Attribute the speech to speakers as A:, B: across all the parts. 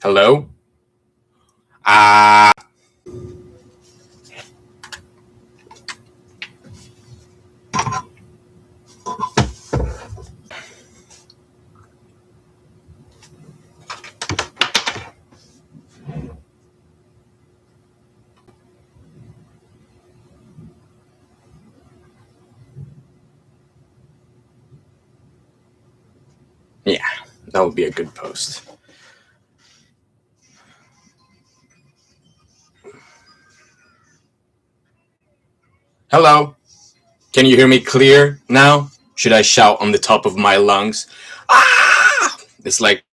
A: Hello? Ah, yeah, that would be a good post. Hello? Can you hear me clear now? Should I shout on the top of my lungs? Ah! It's like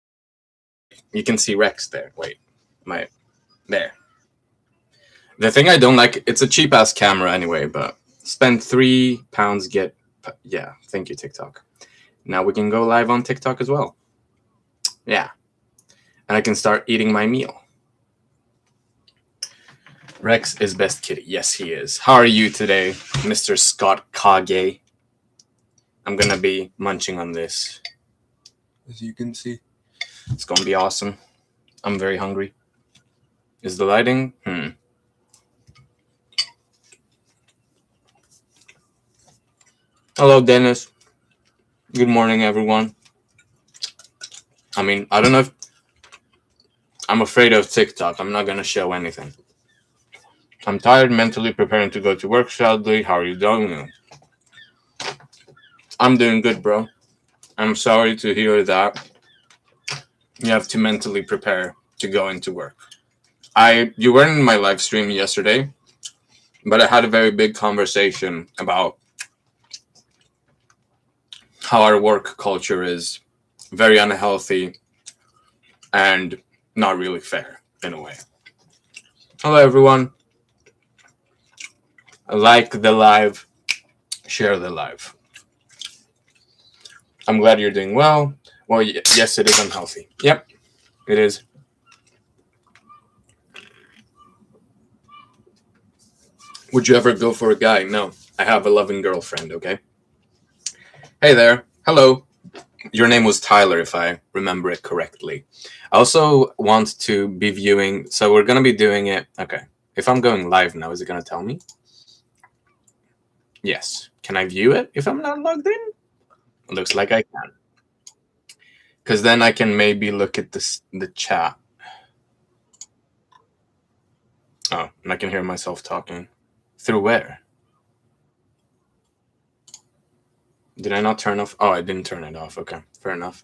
A: you can see Rex there. Wait, my there. The thing I don't like, it's a cheap ass camera anyway, but spend £3, get yeah. Thank you, TikTok. Now we can go live on TikTok as well. Yeah, and I can start eating my meal. Rex is best kitty. Yes, he is. How are you today, Mr. Scott Kage? I'm gonna be munching on this. As you can see, it's gonna be awesome. I'm very hungry. Is the lighting? Hello, Dennis. Good morning, everyone. I mean, I don't know if I'm afraid of TikTok. I'm not gonna show anything. I'm tired, mentally preparing to go to work. Sadly, how are you doing? I'm doing good, bro. I'm sorry to hear that. You have to mentally prepare to go into work. You weren't in my live stream yesterday, but I had a very big conversation about how our work culture is very unhealthy and not really fair in a way. Hello, everyone. Like the live, share the live. I'm glad you're doing well. Well, yes, it is unhealthy. Yep, it is. Would you ever go for a guy? No, I have a loving girlfriend, okay? Hey there. Hello. Your name was Tyler, if I remember it correctly. I also want to be viewing, so we're going to be doing it. Okay. If I'm going live now, is it going to tell me? Yes. Can I view it if I'm not logged in? It looks like I can. Because then I can maybe look at the chat. Oh, and I can hear myself talking. Through where? Did I not turn off? Oh, I didn't turn it off. Okay, fair enough.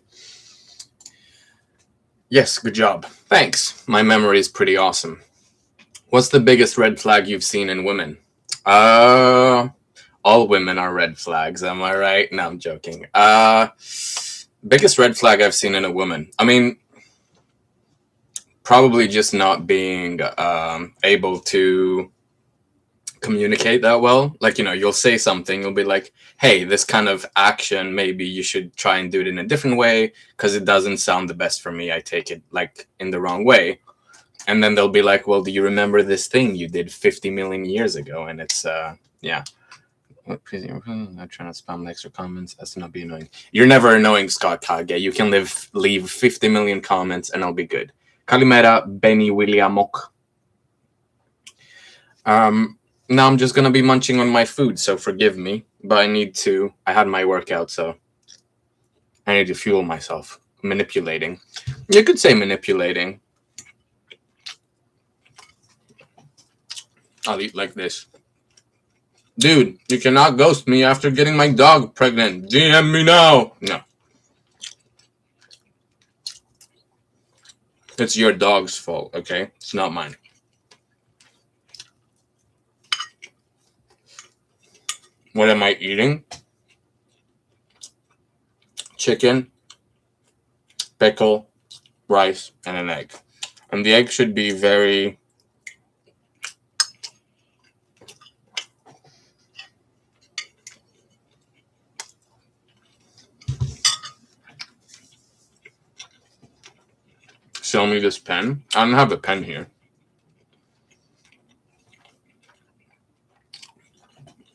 A: Yes, good job. Thanks. My memory is pretty awesome. What's the biggest red flag you've seen in women? All women are red flags, am I right? No, I'm joking. Biggest red flag I've seen in a woman. I mean, probably just not being able to communicate that well. Like, you'll say something, you'll be like, hey, this kind of action, maybe you should try and do it in a different way because it doesn't sound the best for me. I take it like in the wrong way. And then they'll be like, well, do you remember this thing you did 50 million years ago? And it's, yeah. I'm trying to spam extra comments. That's not be annoying. You're never annoying, Scott Kage. You can leave 50 million comments and I'll be good. Kalimera Benny Williamok. Now I'm just gonna be munching on my food, so forgive me. But I had my workout, so I need to fuel myself. Manipulating. You could say manipulating. I'll eat like this. Dude, you cannot ghost me after getting my dog pregnant. DM me now. No. It's your dog's fault, okay? It's not mine. What am I eating? Chicken, pickle, rice, and an egg. And the egg should be very... Show me this pen. I don't have a pen here.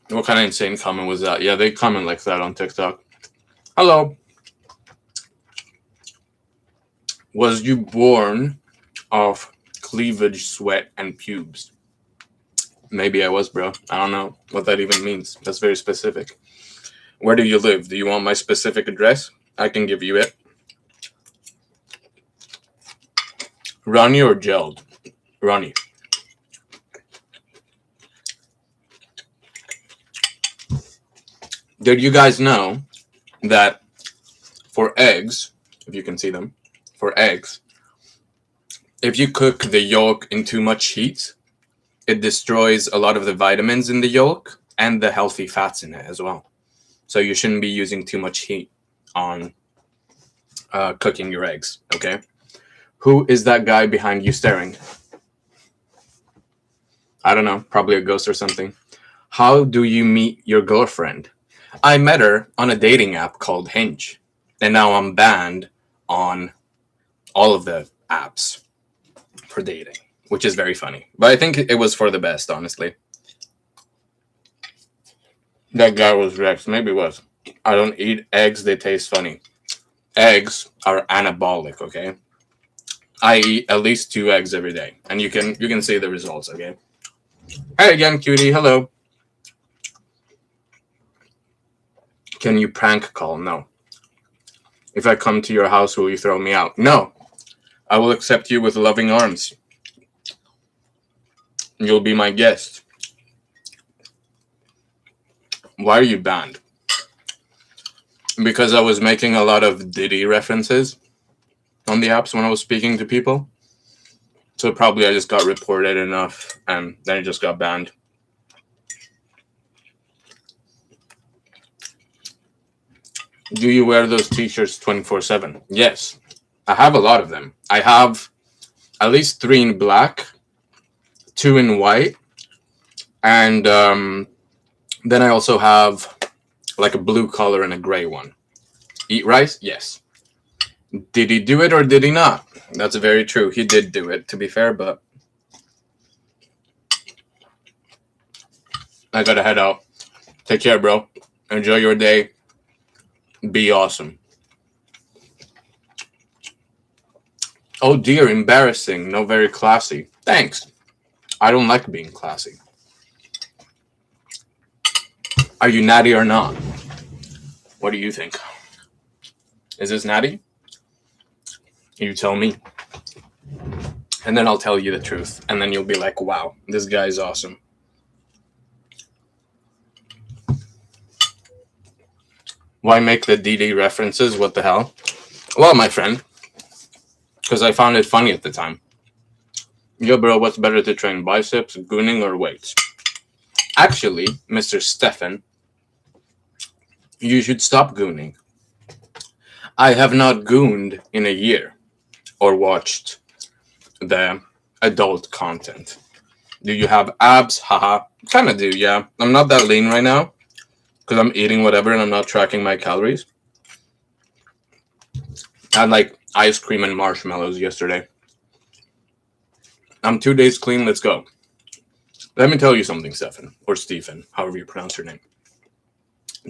A: What kind of insane comment was that? Yeah, they comment like that on TikTok. Hello. Was you born of cleavage, sweat, and pubes. Maybe I was, bro. I don't know what that even means. That's very specific. Where do you live? Do you want my specific address? I can give you it. Runny or gelled? Runny. Did you guys know that for eggs, if you can see them, for eggs, if you cook the yolk in too much heat, it destroys a lot of the vitamins in the yolk and the healthy fats in it as well. So you shouldn't be using too much heat on cooking your eggs, okay? Who is that guy behind you staring? I don't know, probably a ghost or something. How do you meet your girlfriend? I met her on a dating app called Hinge, and now I'm banned on all of the apps for dating, which is very funny. But I think it was for the best, honestly. That guy was Rex. Maybe it was. I don't eat eggs, they taste funny. Eggs are anabolic, okay? I eat at least 2 eggs every day, and you can see the results, okay? Hey again, cutie. Hello. Can you prank call? No. If I come to your house, will you throw me out? No. I will accept you with loving arms. You'll be my guest. Why are you banned? Because I was making a lot of Diddy references on the apps when I was speaking to people. So probably I just got reported enough, and then it just got banned. Do you wear those t-shirts 24/7? Yes. I have a lot of them. I have at least 3 in black, 2 in white, and then I also have like a blue color and a gray one. Eat rice? Yes. Did he do it or did he not? That's very true. He did do it, to be fair, but I gotta head out. Take care, bro. Enjoy your day. Be awesome. Oh dear, embarrassing. No, very classy. Thanks. I don't like being classy. Are you natty or not? What do you think? Is this natty? You tell me. And then I'll tell you the truth. And then you'll be like, wow, this guy's awesome. Why make the DD references? What the hell? Well, my friend, because I found it funny at the time. Yo, bro, what's better to train, biceps, gooning, or weights? Actually, Mr. Stefan, you should stop gooning. I have not gooned in a year or watched the adult content. Do you have abs? Haha. Kind of do, yeah. I'm not that lean right now because I'm eating whatever and I'm not tracking my calories. I had like ice cream and marshmallows yesterday. I'm 2 days clean. Let's go. Let me tell you something, Stefan, or Stephen, however you pronounce your name.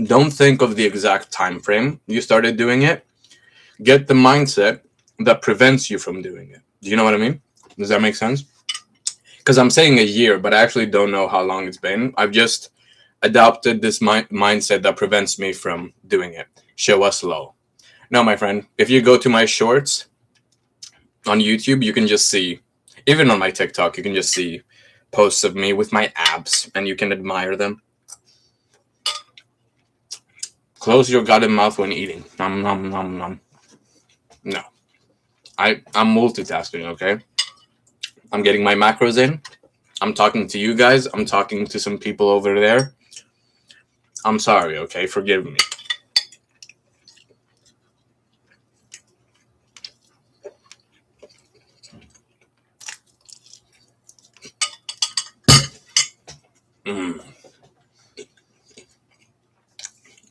A: Don't think of the exact time frame you started doing it. Get the mindset that prevents you from doing it. Do you know what I mean? Does that make sense? Because I'm saying a year, but I actually don't know how long it's been. I've just adopted this mindset that prevents me from doing it. Show us low. No, my friend, if you go to my shorts on YouTube, you can just see, even on my TikTok, you can just see posts of me with my abs, and you can admire them. Close your goddamn mouth when eating. Nom, nom, nom, nom. No. I'm multitasking, okay? I'm getting my macros in. I'm talking to you guys. I'm talking to some people over there. I'm sorry, okay? Forgive me.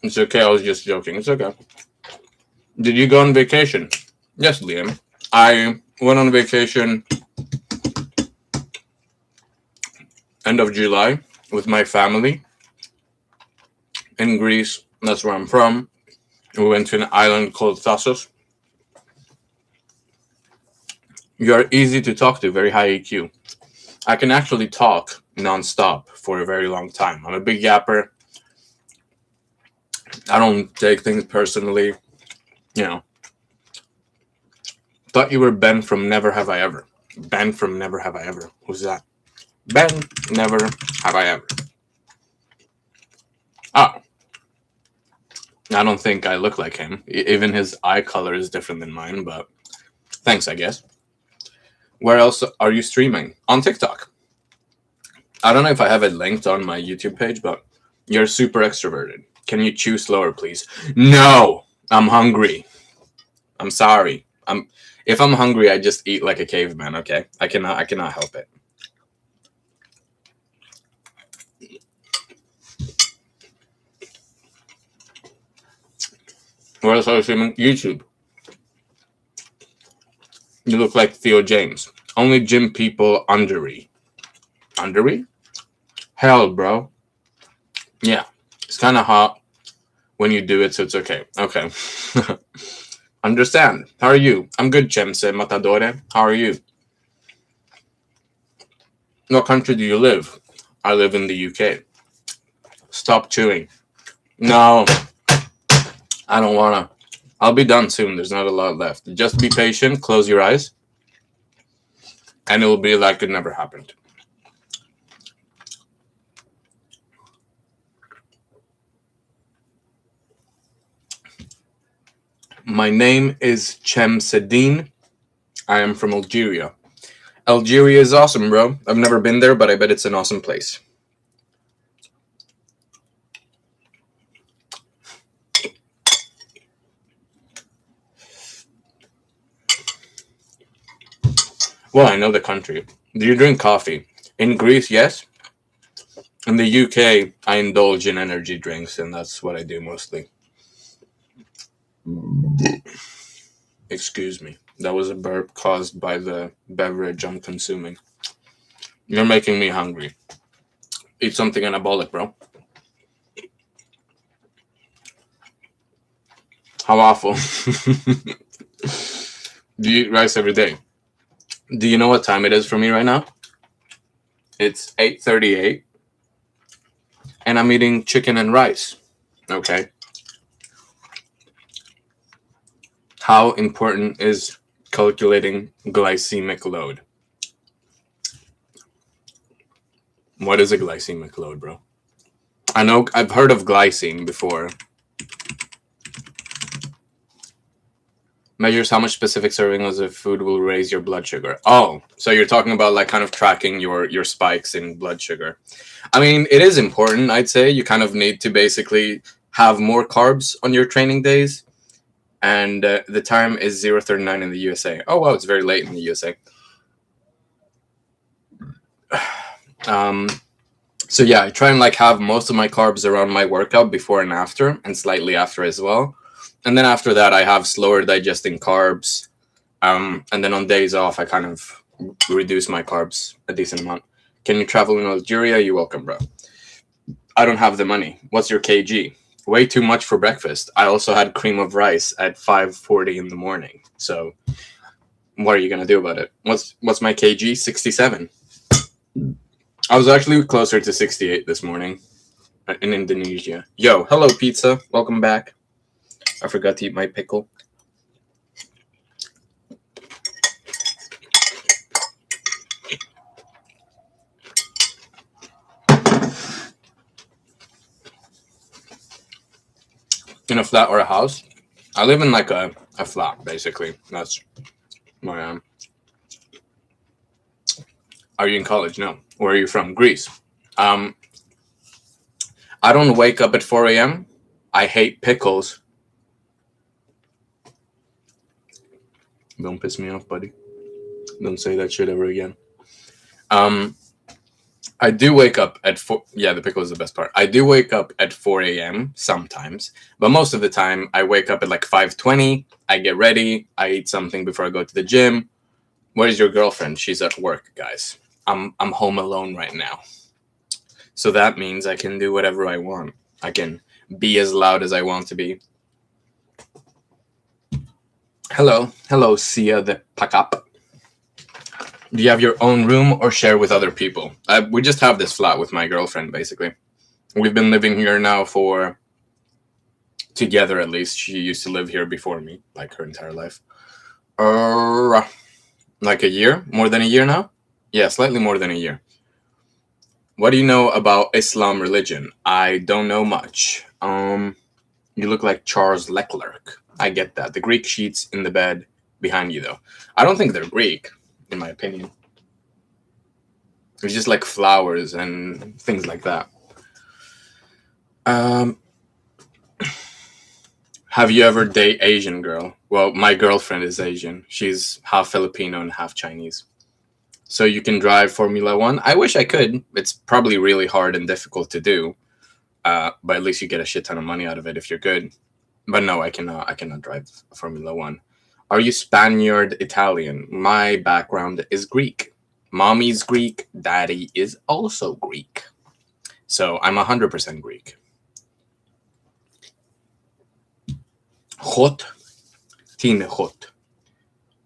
A: It's okay. I was just joking. It's okay. Did you go on vacation? Yes, Liam. I went on vacation end of July with my family in Greece. That's where I'm from. We went to an island called Thassos. You're easy to talk to, very high EQ. I can actually talk nonstop for a very long time. I'm a big yapper. I don't take things personally. You know, thought you were Ben from Never Have I Ever. Ben from Never Have I Ever. Who's that? Ben, Never Have I Ever. Oh, I don't think I look like him. Even his eye color is different than mine, but thanks, I guess. Where else are you streaming? On TikTok. I don't know if I have it linked on my YouTube page, but you're super extroverted. Can you chew slower, please? No, I'm hungry. I'm sorry. If I'm hungry, I just eat like a caveman. Okay, I cannot help it. Where else are you streaming? YouTube. You look like Theo James. Only gym people undery. Undery? Hell, bro. Yeah, it's kind of hot when you do it, so it's okay. Okay. Understand. How are you? I'm good, Chemse Matadore. How are you? What country do you live? I live in the UK. Stop chewing. No, I don't wanna. I'll be done soon. There's not a lot left. Just be patient. Close your eyes. And it will be like it never happened. My name is Chemsedine. I am from Algeria. Algeria is awesome, bro. I've never been there, but I bet it's an awesome place. Well, I know the country. Do you drink coffee? In Greece, yes. In the UK, I indulge in energy drinks, and that's what I do mostly. Excuse me. That was a burp caused by the beverage I'm consuming. You're making me hungry. Eat something anabolic, bro. How awful. Do you eat rice every day? Do you know what time it is for me right now? It's 8:38, and I'm eating chicken and rice. Okay. How important is calculating glycemic load? What is a glycemic load, bro? I know I've heard of glycine before. Measures how much specific servings of food will raise your blood sugar. Oh, so you're talking about like kind of tracking your spikes in blood sugar. I mean, it is important, I'd say. You kind of need to basically have more carbs on your training days. And the time is 0:39 in the USA. Oh, wow, it's very late in the USA. So yeah, I try and like have most of my carbs around my workout before and after, and slightly after as well. And then after that, I have slower digesting carbs. And then on days off, I kind of reduce my carbs a decent amount. Can you travel in Algeria? You're welcome, bro. I don't have the money. What's your kg? Way too much for breakfast. I also had cream of rice at 5:40 in the morning. So what are you gonna do about it? What's my kg? 67. I was actually closer to 68 this morning in Indonesia. Yo, hello pizza. Welcome back. I forgot to eat my pickle. In a flat or a house? I live in like a flat, basically. That's where I am. Are you in college? No. Where are you from? Greece. I don't wake up at 4 a.m. I hate pickles. Don't piss me off, buddy. Don't say that shit ever again. I do wake up at 4. Yeah, the pickle is the best part. I do wake up at 4 a.m. sometimes, but most of the time I wake up at like 5:20. I get ready. I eat something before I go to the gym. Where's your girlfriend? She's at work, guys. I'm home alone right now. So that means I can do whatever I want. I can be as loud as I want to be. Hello, Sia the Pakap. Do you have your own room or share with other people? We just have this flat with my girlfriend, basically. We've been living here now for, together at least. She used to live here before me, like her entire life. Like a year? More than a year now? Yeah, slightly more than a year. What do you know about Islam religion? I don't know much. You look like Charles Leclerc. I get that. The Greek sheets in the bed behind you, though. I don't think they're Greek, in my opinion. It's just like flowers and things like that. Um, have you ever dated Asian girl? Well, my girlfriend is Asian. She's half Filipino and half Chinese. So you can drive Formula One. I wish I could. It's probably really hard and difficult to do, but at least you get a shit ton of money out of it if you're good. But no, I cannot. I cannot drive Formula One. Are you Spaniard Italian? My background is Greek. Mommy's Greek. Daddy is also Greek. So I'm 100% Greek. Hot. Tine Hot.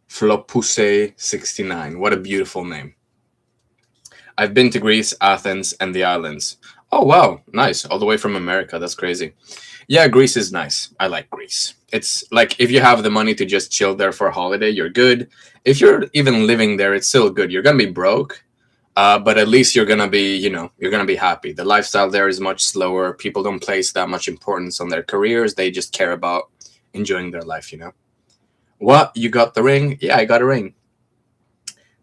A: Flopuse 69. What a beautiful name. I've been to Greece, Athens, and the islands. Oh, wow. Nice. All the way from America. That's crazy. Yeah, Greece is nice. I like Greece. It's like if you have the money to just chill there for a holiday, you're good. If you're even living there, it's still good. You're going to be broke, but at least you're going to be, you're going to be happy. The lifestyle there is much slower. People don't place that much importance on their careers. They just care about enjoying their life, What? You got the ring? Yeah, I got a ring.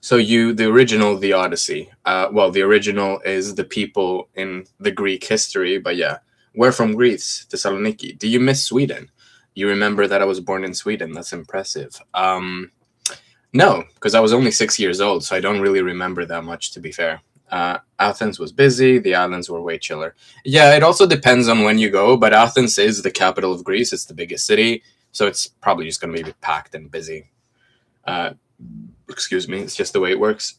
A: So the original, the Odyssey. Well, the original is the people in the Greek history, but yeah. We're from Greece, Thessaloniki. Do you miss Sweden? You remember that I was born in Sweden. That's impressive. No, because I was only 6 years old, so I don't really remember that much, to be fair. Athens was busy. The islands were way chiller. Yeah, it also depends on when you go, but Athens is the capital of Greece. It's the biggest city, so it's probably just going to be packed and busy. Excuse me, it's just the way it works.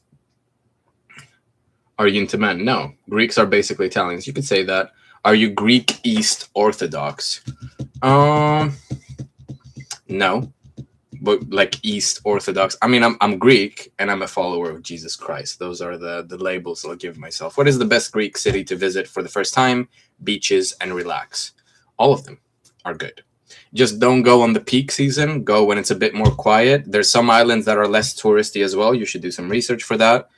A: Are you into men? No. Greeks are basically Italians. You could say that. Are you Greek East Orthodox? No. But like East Orthodox. I mean, I'm Greek and I'm a follower of Jesus Christ. Those are the labels I'll give myself. What is the best Greek city to visit for the first time? Beaches and relax. All of them are good. Just don't go on the peak season. Go when it's a bit more quiet. There's some islands that are less touristy as well. You should do some research for that,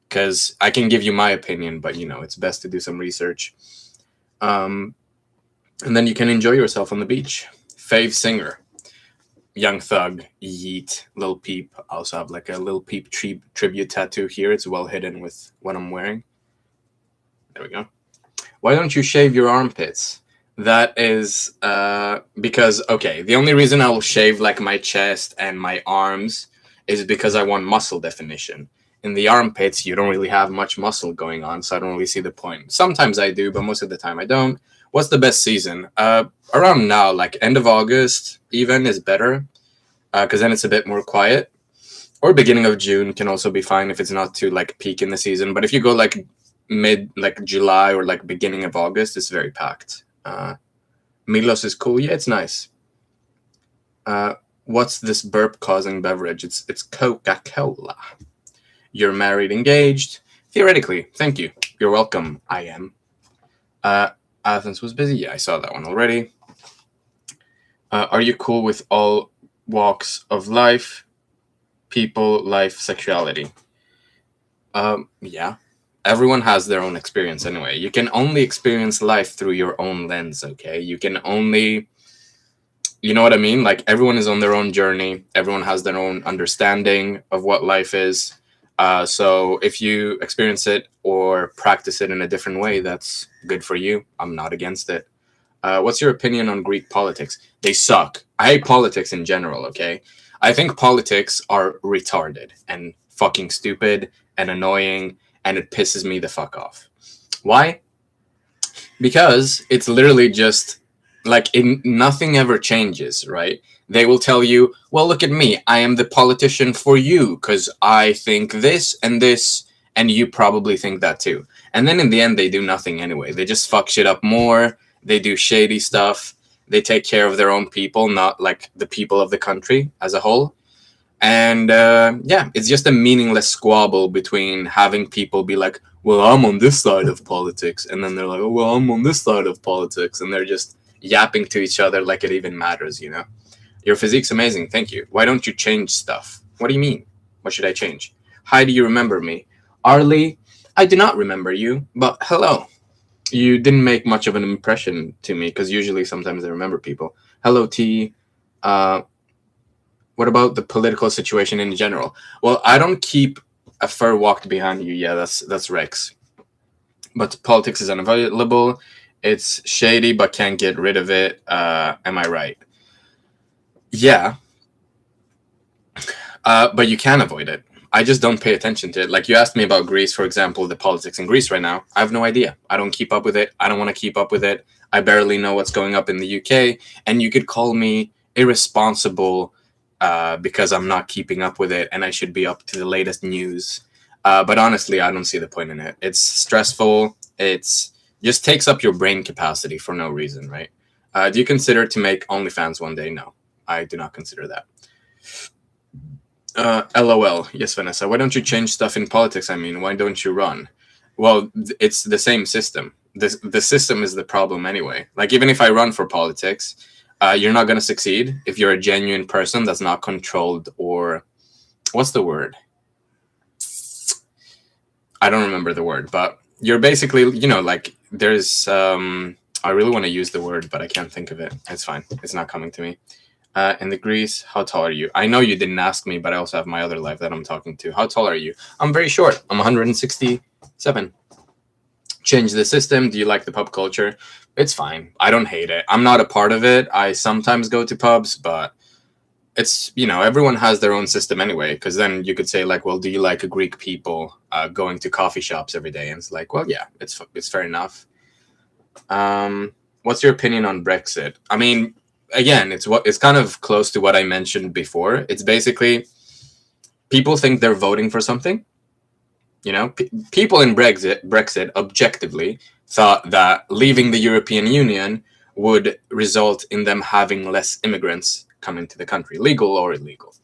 A: because I can give you my opinion, but it's best to do some research. And then you can enjoy yourself on the beach. Fave singer: Young Thug, Yeet, Lil Peep. I also have like a Lil Peep tribute tattoo here. It's well hidden with what I'm wearing. There we go. Why don't you shave your armpits? That is because, okay, the only reason I will shave like my chest and my arms is because I want muscle definition. In the armpits, you don't really have much muscle going on, so I don't really see the point. Sometimes I do, but most of the time I don't. What's the best season? Around now, like end of August even is better, because then it's a bit more quiet. Or beginning of June can also be fine if it's not too like peak in the season. But if you go like mid, like July or like beginning of August, it's very packed. Milos is cool. Yeah, it's nice. What's this burp causing beverage? It's Coca-Cola. You're married, engaged? Theoretically. Thank you. You're welcome. I am. Athens was busy. Yeah, I saw that one already. Are you cool with all walks of life? People, life, sexuality? Yeah. Everyone has their own experience anyway. You can only experience life through your own lens, okay? You can only, you know what I mean? Like everyone is on their own journey. Everyone has their own understanding of what life is. So if you experience it or practice it in a different way, that's good for you. I'm not against it. What's your opinion on Greek politics? They suck. I hate politics in general, okay? I think politics are retarded and fucking stupid and annoying, and it pisses me the fuck off. Why? Because it's literally just like nothing ever changes, right? They will tell you, well, look at me. I am the politician for you because I think this, and you probably think that too. And then in the end, they do nothing anyway. They just fuck shit up more. They do shady stuff. They take care of their own people, not like the people of the country as a whole. And yeah, it's just a meaningless squabble between having people be like, well, I'm on this side of politics, and then they're like, oh, well, I'm on this side of politics, and they're just yapping to each other like it even matters, you know? Your physique's amazing, thank you. Why don't you change stuff? What do you mean? What should I change? Hi, do you remember me? Arlie, I do not remember you, but hello. You didn't make much of an impression to me because usually sometimes I remember people. Hello, T. Uh, what about the political situation in general? Well, I don't keep a fur walked behind you. Yeah, that's Rex. But politics is unavailable. It's shady, but can't get rid of it. Am I right? Yeah, but you can avoid it. I just don't pay attention to it. Like you asked me about Greece, for example, the politics in Greece right now. I have no idea. I don't keep up with it. I don't want to keep up with it. I barely know what's going up in the UK. And you could call me irresponsible because I'm not keeping up with it and I should be up to the latest news. But honestly, I don't see the point in it. It's stressful. It's just takes up your brain capacity for no reason, right? Do you consider to make OnlyFans one day? No, I do not consider that. LOL. Yes, Vanessa. Why don't you change stuff in politics? I mean, why don't you run? Well, it's the same system. The system is the problem anyway. Like, even if I run for politics, you're not going to succeed if you're a genuine person that's not controlled or what's the word? I don't remember the word, but you're basically, you know, like there's, I really want to use the word, but I can't think of it. It's fine. It's not coming to me. In the Greece, how tall are you? I know you didn't ask me, but I also have my other life that I'm talking to. How tall are you? I'm very short. I'm 167. Change the system. Do you like the pub culture? It's fine. I don't hate it. I'm not a part of it. I sometimes go to pubs, but it's, you know, everyone has their own system anyway. Because then you could say like, well, do you like Greek people going to coffee shops every day? And it's like, well, yeah, it's fair enough. What's your opinion on Brexit? I mean, again, it's kind of close to what I mentioned before. It's basically people think they're voting for something. You know, people in Brexit objectively thought that leaving the European Union would result in them having less immigrants come into the country, legal or illegal.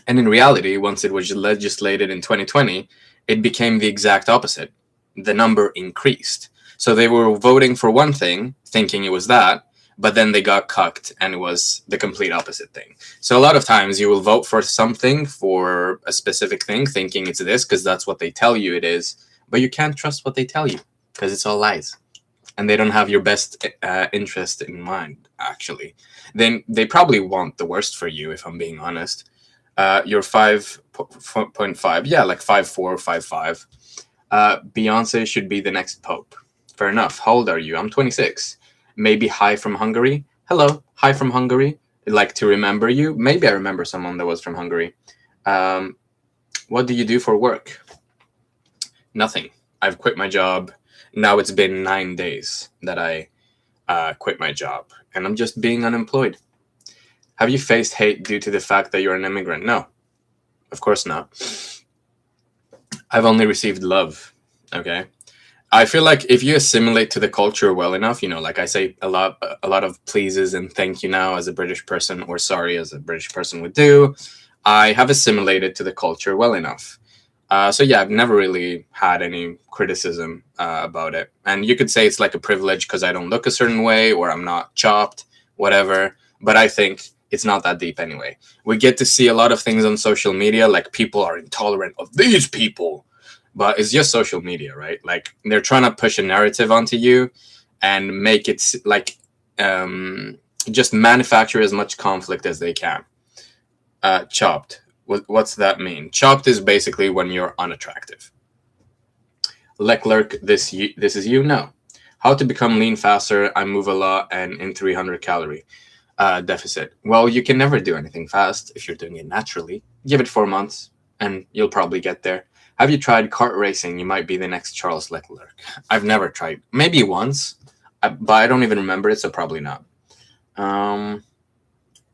A: And in reality, once it was legislated in 2020, it became the exact opposite. The number increased. So they were voting for one thing, thinking it was that, but then they got cucked and it was the complete opposite thing. So a lot of times you will vote for something, for a specific thing, thinking it's this because that's what they tell you it is, but you can't trust what they tell you because it's all lies. And they don't have your best interest in mind, actually. Then they probably want the worst for you, if I'm being honest. You're 5.5, yeah, like 5'4", 5'5". Beyonce should be the next pope. Fair enough. How old are you? I'm 26. Maybe hi from Hungary. Hello, hi from Hungary. I'd like to remember you. Maybe I remember someone that was from Hungary. What do you do for work? Nothing. I've quit my job. Now it's been 9 days that I quit my job, and I'm just being unemployed. Have you faced hate due to the fact that you're an immigrant? No, of course not. I've only received love. Okay. I feel like if you assimilate to the culture well enough, you know, like I say a lot of pleases and thank you now as a British person, or sorry as a British person would do. I have assimilated to the culture well enough. So yeah, I've never really had any criticism about it. And you could say it's like a privilege because I don't look a certain way or I'm not chopped, whatever. But I think it's not that deep anyway. We get to see a lot of things on social media, like people are intolerant of these people. But it's just social media, right? Like they're trying to push a narrative onto you and make it like just manufacture as much conflict as they can. Chopped. What's that mean? Chopped is basically when you're unattractive. Leclerc, this is you? No. How to become lean faster? I move a lot and in 300 calorie deficit. Well, you can never do anything fast if you're doing it naturally. Give it 4 months and you'll probably get there. Have you tried kart racing? You might be the next Charles Leclerc. I've never tried. Maybe once, but I don't even remember it, so probably not.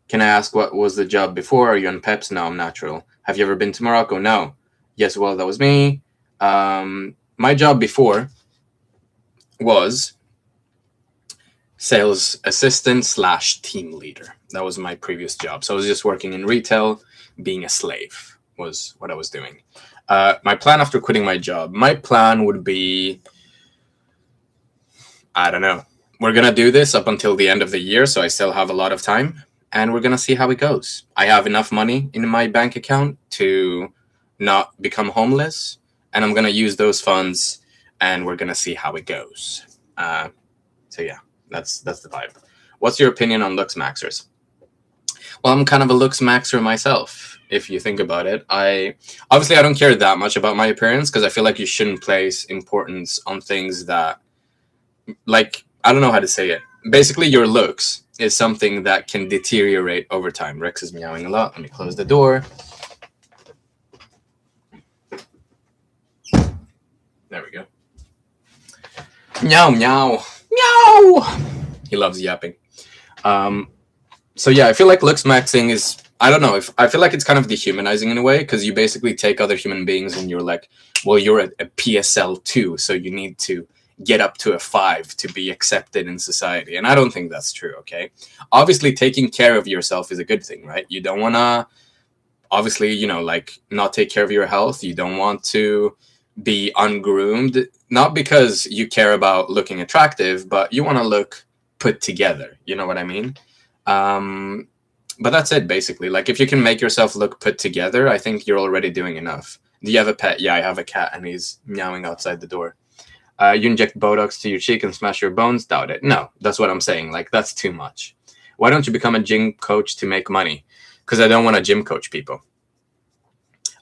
A: Can I ask what was the job before? Are you on Peps? No, I'm natural. Have you ever been to Morocco? No. Yes, well, that was me. My job before was sales assistant / team leader. That was my previous job. So I was just working in retail. being a slave was what I was doing. My plan after quitting my job, my plan would be, I don't know. We're gonna do this up until the end of the year, so I still have a lot of time, and we're gonna see how it goes. I have enough money in my bank account to not become homeless, and I'm gonna use those funds, and we're gonna see how it goes. So yeah, that's the vibe. What's your opinion on looks maxers? Well, I'm kind of a looks maxer myself. If you think about it, I obviously I don't care that much about my appearance because I feel like you shouldn't place importance on things that, like, I don't know how to say it. Basically, your looks is something that can deteriorate over time. Rex is meowing a lot. Let me close the door. There we go. Meow, meow, meow. He loves yapping. So yeah, I feel like looks maxing is, I don't know, if I feel like it's kind of dehumanizing in a way because you basically take other human beings and you're like, well, you're a PSL 2, so you need to get up to a 5 to be accepted in society. And I don't think that's true, okay? Obviously, taking care of yourself is a good thing, right? You don't want to, obviously, you know, like, not take care of your health. You don't want to be ungroomed, not because you care about looking attractive, but you want to look put together. You know what I mean? But that's it, basically. Like, if you can make yourself look put together, I think you're already doing enough. Do you have a pet? Yeah, I have a cat, and he's meowing outside the door. You inject Botox to your cheek and smash your bones? Doubt it. No, that's what I'm saying. Like, that's too much. Why don't you become a gym coach to make money? Because I don't want to gym coach people.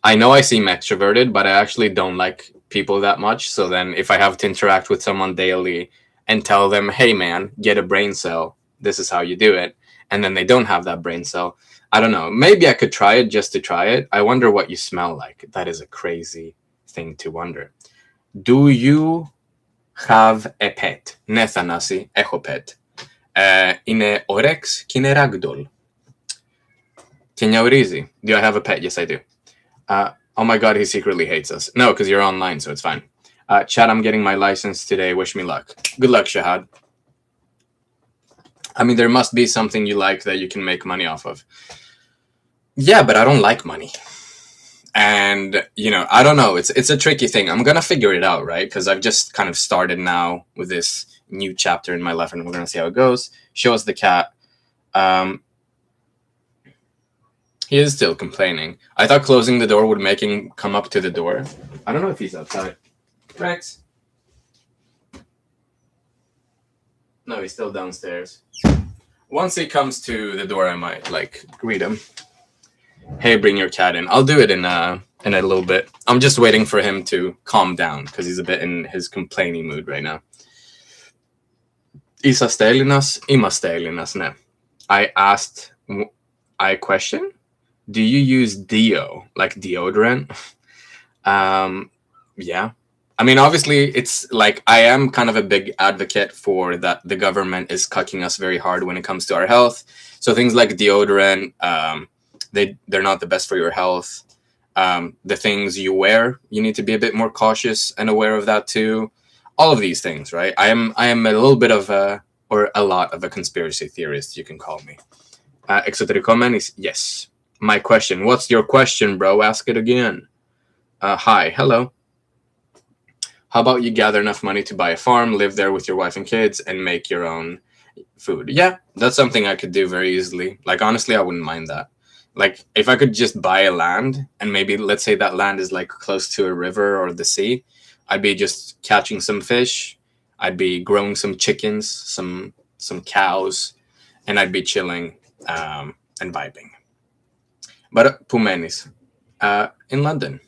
A: I know I seem extroverted, but I actually don't like people that much. So then if I have to interact with someone daily and tell them, hey, man, get a brain cell, this is how you do it, and then they don't have that brain cell, I don't know. Maybe I could try it just to try it. I wonder what you smell like. That is a crazy thing to wonder. Do you have a pet? Ναι, Θανάση, έχω pet. Είναι ο Rex και είναι ragdoll. Και νιαουρίζει. Do I have a pet? Yes, I do. Oh my god, he secretly hates us. No, because you're online, so it's fine. Chad, I'm getting my license today. Wish me luck. Good luck, Shahad. I mean, there must be something you like that you can make money off of. Yeah, but I don't like money. And, you know, I don't know. It's a tricky thing. I'm going to figure it out, right? Because I've just kind of started now with this new chapter in my life, and we're going to see how it goes. Show us the cat. He is still complaining. I thought closing the door would make him come up to the door. I don't know if he's outside. Rex? No, he's still downstairs. Once he comes to the door, I might, like, greet him. Hey, bring your cat in. I'll do it in a little bit. I'm just waiting for him to calm down because he's a bit in his complaining mood right now. Isa Stelinas, Ima Stelinas, ne. I question, do you use deo, like deodorant? Yeah. I mean, obviously, it's like I am kind of a big advocate for that the government is cucking us very hard when it comes to our health. So things like deodorant, they're not the best for your health. The things you wear, you need to be a bit more cautious and aware of that too. All of these things, right? I am a little bit of a lot of a conspiracy theorist, you can call me. Exotericomen is yes. My question. What's your question, bro? Ask it again. Hi, hello. How about you gather enough money to buy a farm, live there with your wife and kids, and make your own food? Yeah, that's something I could do very easily. Like, honestly, I wouldn't mind that. Like, if I could just buy a land, and maybe, let's say that land is, like, close to a river or the sea, I'd be just catching some fish, I'd be growing some chickens, some cows, and I'd be chilling and vibing. But Pumenis, in London.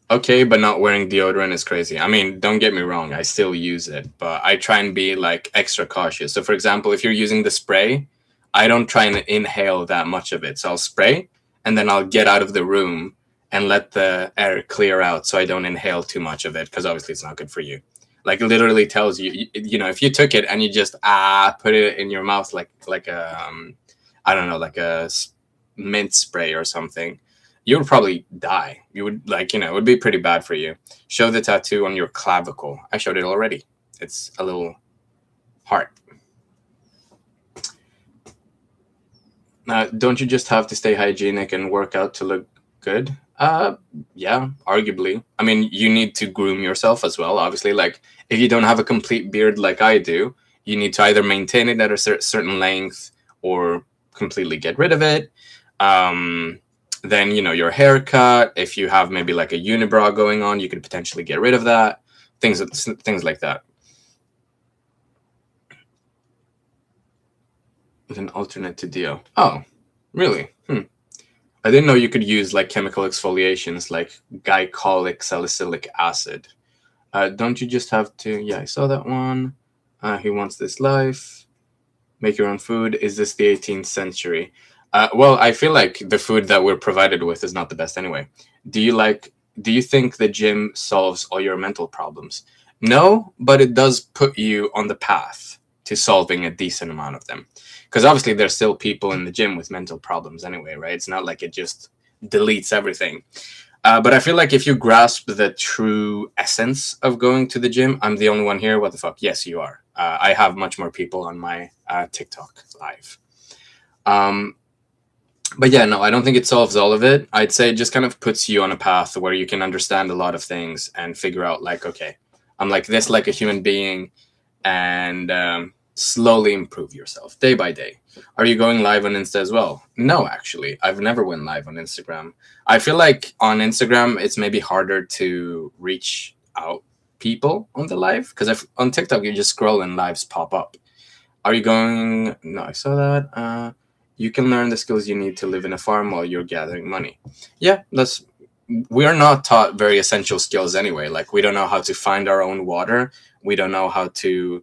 A: Okay, but not wearing deodorant is crazy. I mean, don't get me wrong, I still use it, but I try and be, like, extra cautious. So, for example, if you're using the spray, I don't try and inhale that much of it. So I'll spray, and then I'll get out of the room and let the air clear out so I don't inhale too much of it, because obviously it's not good for you. Like, it literally tells you, you know, if you took it and you just put it in your mouth like a, I don't know, like a mint spray or something, you would probably die. You would, like, you know, it would be pretty bad for you. Show the tattoo on your clavicle. I showed it already. It's a little heart. Don't you just have to stay hygienic and work out to look good? Yeah, arguably. I mean, you need to groom yourself as well. Obviously, like if you don't have a complete beard like I do, you need to either maintain it at a certain length or completely get rid of it. Um, then your haircut. If you have maybe like a unibrow going on, you could potentially get rid of that. Things like that. With an alternate to Dio. Oh, really? I didn't know you could use like chemical exfoliations like glycolic salicylic acid. Don't you just have to? Yeah, I saw that one. He wants this life. Make your own food. Is this the 18th century? Well, I feel like the food that we're provided with is not the best anyway. Do you think the gym solves all your mental problems? No, but it does put you on the path to solving a decent amount of them. Because obviously there's still people in the gym with mental problems anyway, right? It's not like it just deletes everything. But I feel like if you grasp the true essence of going to the gym, I'm the only one here. What the fuck? Yes, you are. I have much more people on my TikTok live. But yeah, no, I don't think it solves all of it. I'd say it just kind of puts you on a path where you can understand a lot of things and figure out, like, okay, I'm like this, like a human being, and slowly improve yourself day by day. Are you going live on Insta as well? No, actually, I've never went live on Instagram. I feel like on Instagram, it's maybe harder to reach out people on the live because if on TikTok you just scroll and lives pop up. Are you going? No, I saw that. You can learn the skills you need to live in a farm while you're gathering money. Yeah, we are not taught very essential skills anyway. Like we don't know how to find our own water. We don't know how to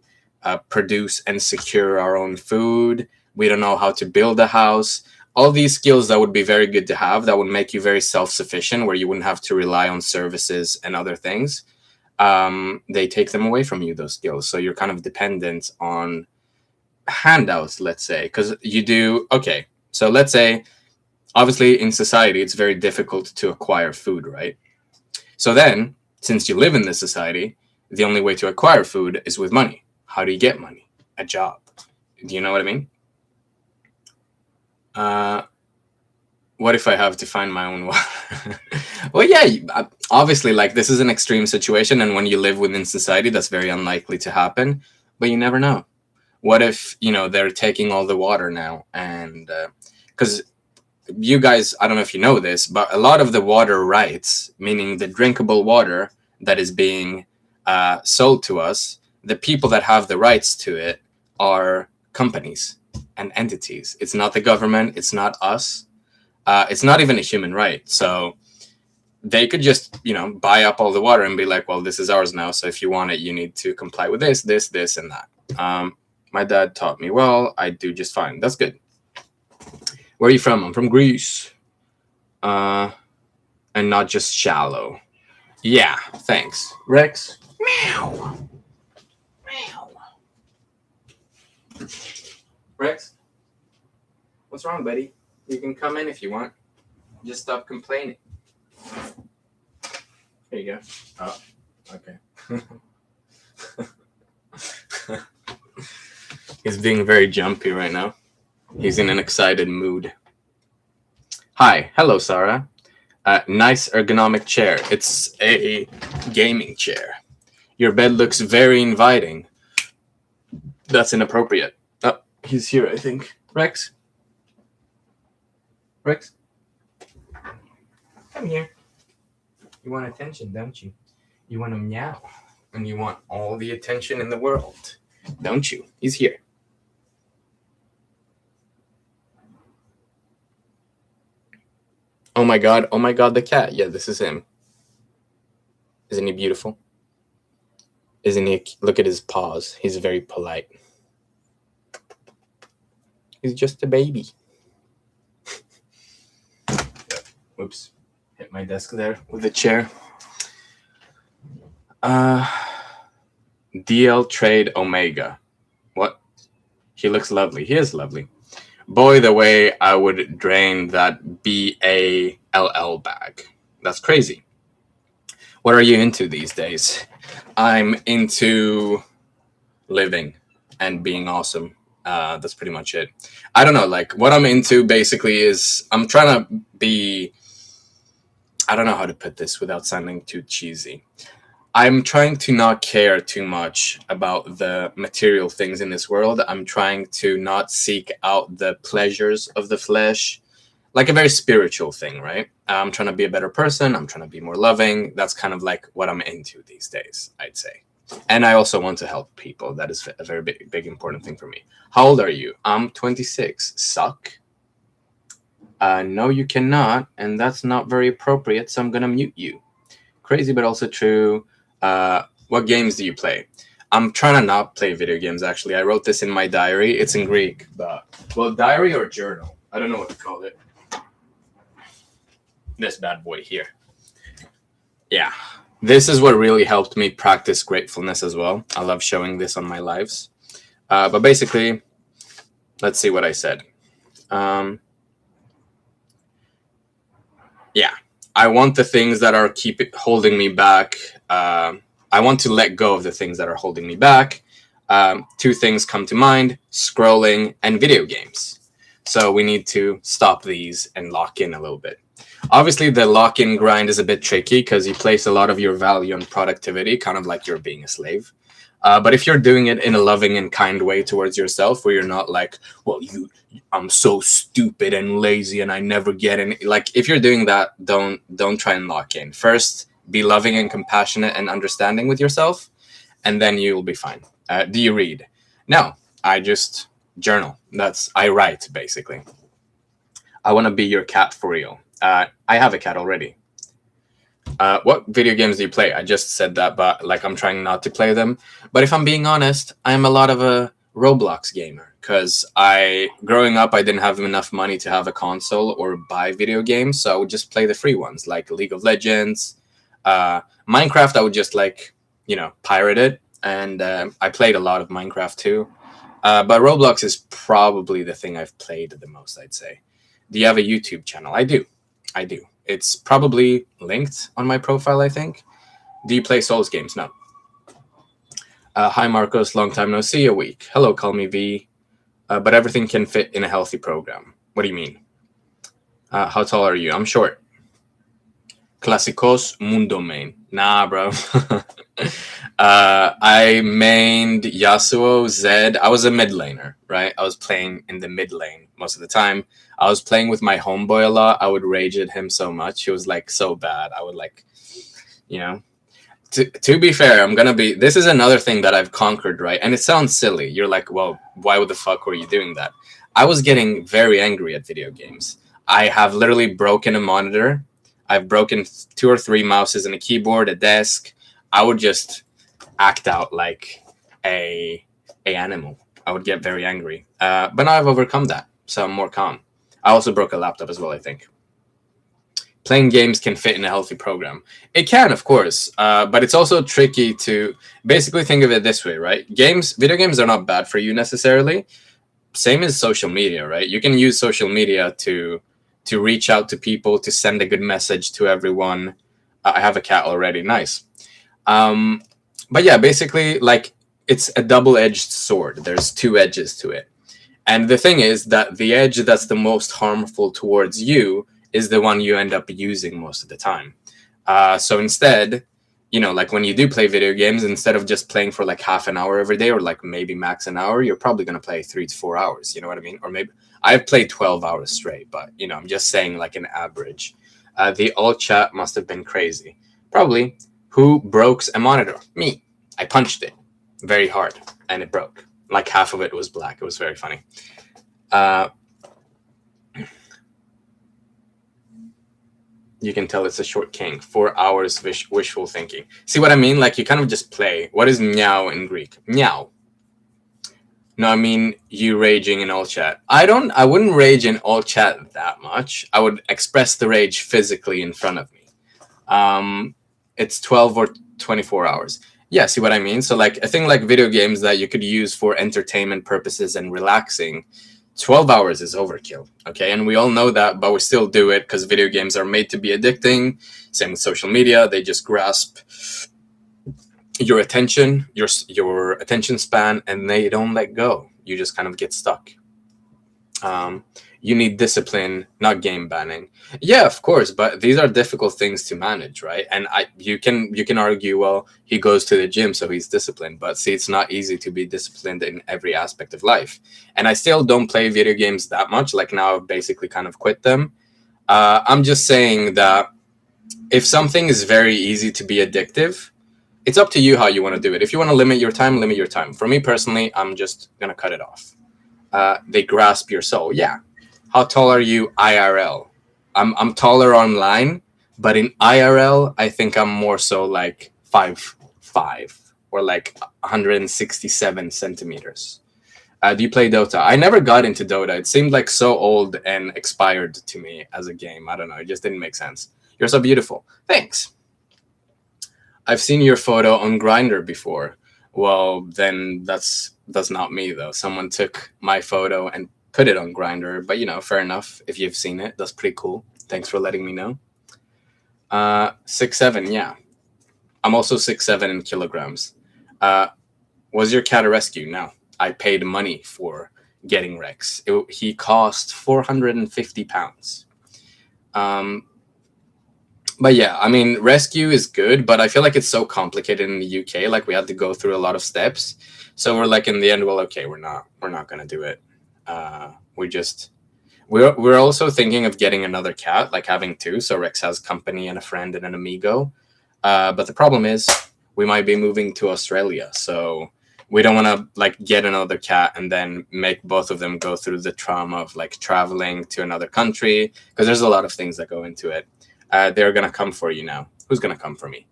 A: produce and secure our own food. We don't know how to build a house. All these skills that would be very good to have, that would make you very self-sufficient, where you wouldn't have to rely on services and other things. They take them away from you, those skills. So you're kind of dependent on handouts, let's say, because you do. Okay, so let's say, obviously in society, it's very difficult to acquire food, right? So then, since you live in this society, the only way to acquire food is with money. How do you get money? A job. Do you know what I mean? What if I have to find my own water? Well, yeah, obviously, like this is an extreme situation, and when you live within society, that's very unlikely to happen. But you never know. What if they're taking all the water now, and because you guys, I don't know if you know this, but a lot of the water rights, meaning the drinkable water that is being sold to us, the people that have the rights to it are companies and entities. It's not the government. It's not us. It's not even a human right. So they could just, buy up all the water and be like, well, this is ours now. So if you want it, you need to comply with this, and that. My dad taught me well. I do just fine. That's good. Where are you from? I'm from Greece. And not just shallow. Yeah, thanks. Rex? Meow. Meow. Rex? What's wrong, buddy? You can come in if you want. Just stop complaining. Here you go. Oh, okay. He's being very jumpy right now. He's in an excited mood. Hi. Hello, Sarah. Nice ergonomic chair. It's a gaming chair. Your bed looks very inviting. That's inappropriate. Oh, he's here, I think. Rex? Rex? Come here. You want attention, don't you? You want to meow. And you want all the attention in the world, don't you? He's here. Oh my god, the cat. Yeah, this is him. Isn't he beautiful? Isn't he? Look at his paws. He's very polite. He's just a baby. Whoops. Hit my desk there with the chair. DL Trade Omega. What? He looks lovely. He is lovely. Boy, the way I would drain that BALL bag. That's crazy. What are you into these days? I'm into living and being awesome. That's pretty much it. I don't know, like what I'm into basically is I'm trying to be, I don't know how to put this without sounding too cheesy. I'm trying to not care too much about the material things in this world. I'm trying to not seek out the pleasures of the flesh, like a very spiritual thing, right? I'm trying to be a better person. I'm trying to be more loving. That's kind of like what I'm into these days, I'd say. And I also want to help people. That is a very big important thing for me. How old are you? I'm 26. Suck? No, you cannot. And that's not very appropriate. So I'm going to mute you. Crazy, but also true. What games do you play? I'm trying to not play video games, actually. I wrote this in my diary. It's in Greek. But, well, diary or journal. I don't know what to call it. This bad boy here. Yeah. This is what really helped me practice gratefulness as well. I love showing this on my lives. But basically, let's see what I said. Yeah. I want the things that are holding me back. I want to let go of the things that are holding me back. Two things come to mind: scrolling and video games. So we need to stop these and lock in a little bit. Obviously, the lock-in grind is a bit tricky because you place a lot of your value on productivity, kind of like you're being a slave. But if you're doing it in a loving and kind way towards yourself, where you're not like, well, I'm so stupid and lazy and I never get any. Like, if you're doing that, don't try and lock in. First, be loving and compassionate and understanding with yourself, and then you'll be fine. Do you read? No, I just journal. I write, basically. I want to be your cat for real. I have a cat already. What video games do you play? I just said that, but like I'm trying not to play them. But if I'm being honest, I'm a lot of a Roblox gamer because growing up, I didn't have enough money to have a console or buy video games, so I would just play the free ones like League of Legends, Minecraft. I would just pirate it, and I played a lot of Minecraft too. But Roblox is probably the thing I've played the most, I'd say. Do you have a YouTube channel? I do. It's probably linked on my profile, I think. Do you play Souls games? No. Hi, Marcos. Long time no see. A week. Hello, call me V. But everything can fit in a healthy program. What do you mean? How tall are you? I'm short. Clásicos Mundo main. Nah, bro. I mained Yasuo, Zed. I was a mid laner, right? I was playing in the mid lane most of the time. I was playing with my homeboy a lot. I would rage at him so much. He was like so bad. I would to be fair, this is another thing that I've conquered, right? And it sounds silly. You're like, well, why the fuck were you doing that? I was getting very angry at video games. I have literally broken a monitor. I've broken 2 or 3 mouses and a keyboard, a desk. I would just act out like a animal. I would get very angry. But now I've overcome that, so I'm more calm. I also broke a laptop as well, I think. Playing games can fit in a healthy program. It can, of course, but it's also tricky to basically think of it this way, right? Video games are not bad for you necessarily. Same as social media, right? You can use social media to reach out to people, to send a good message to everyone. I have a cat already. Nice. But yeah, basically, like, it's a double-edged sword. There's 2 edges to it. And the thing is that the edge that's the most harmful towards you is the one you end up using most of the time. So instead, like when you do play video games, instead of just playing for like half an hour every day or like maybe max an hour, you're probably going to play 3 to 4 hours. You know what I mean? Or maybe I've played 12 hours straight, but I'm just saying like an average. The alt chat must have been crazy. Probably. Who broke a monitor? Me. I punched it very hard and it broke. Like half of it was black. It was very funny. You can tell it's a short king. 4 hours wishful thinking. See what I mean? Like you kind of just play. What is meow in Greek? Meow. No, I mean you raging in all chat. I wouldn't rage in all chat that much. I would express the rage physically in front of me. It's 12 or 24 hours. Yeah, see what I mean? So like a thing like video games that you could use for entertainment purposes and relaxing, 12 hours is overkill, okay? And we all know that, but we still do it because video games are made to be addicting. Same with social media. They just grasp your attention, your attention span, and they don't let go. You just kind of get stuck. Um, you need discipline, not game banning. Yeah, of course, but these are difficult things to manage, right? And you can argue, well, he goes to the gym, so he's disciplined. But see, it's not easy to be disciplined in every aspect of life. And I still don't play video games that much. Like now, I've basically kind of quit them. I'm just saying that if something is very easy to be addictive, it's up to you how you want to do it. If you want to limit your time, limit your time. For me personally, I'm just gonna cut it off. They grasp your soul. Yeah. How tall are you IRL? I'm taller online, but in IRL, I think I'm more so like 5'5" or like 167 centimeters. Do you play Dota? I never got into Dota. It seemed like so old and expired to me as a game. I don't know. It just didn't make sense. You're so beautiful. Thanks. I've seen your photo on Grindr before. Well, then that's not me though. Someone took my photo and put it on Grindr, but fair enough. If you've seen it, that's pretty cool. Thanks for letting me know. 6'7", yeah. I'm also 6'7" in kilograms. Was your cat a rescue? No, I paid money for getting Rex. He cost 450 pounds. But yeah, I mean, rescue is good, but I feel like it's so complicated in the UK. Like we had to go through a lot of steps. So we're like in the end, well, okay, we're not gonna do it. We're also thinking of getting another cat, like having two. So Rex has company and a friend and an amigo. But the problem is we might be moving to Australia, so we don't want to like get another cat and then make both of them go through the trauma of like traveling to another country, because there's a lot of things that go into it. They're gonna come for you now. Who's gonna come for me?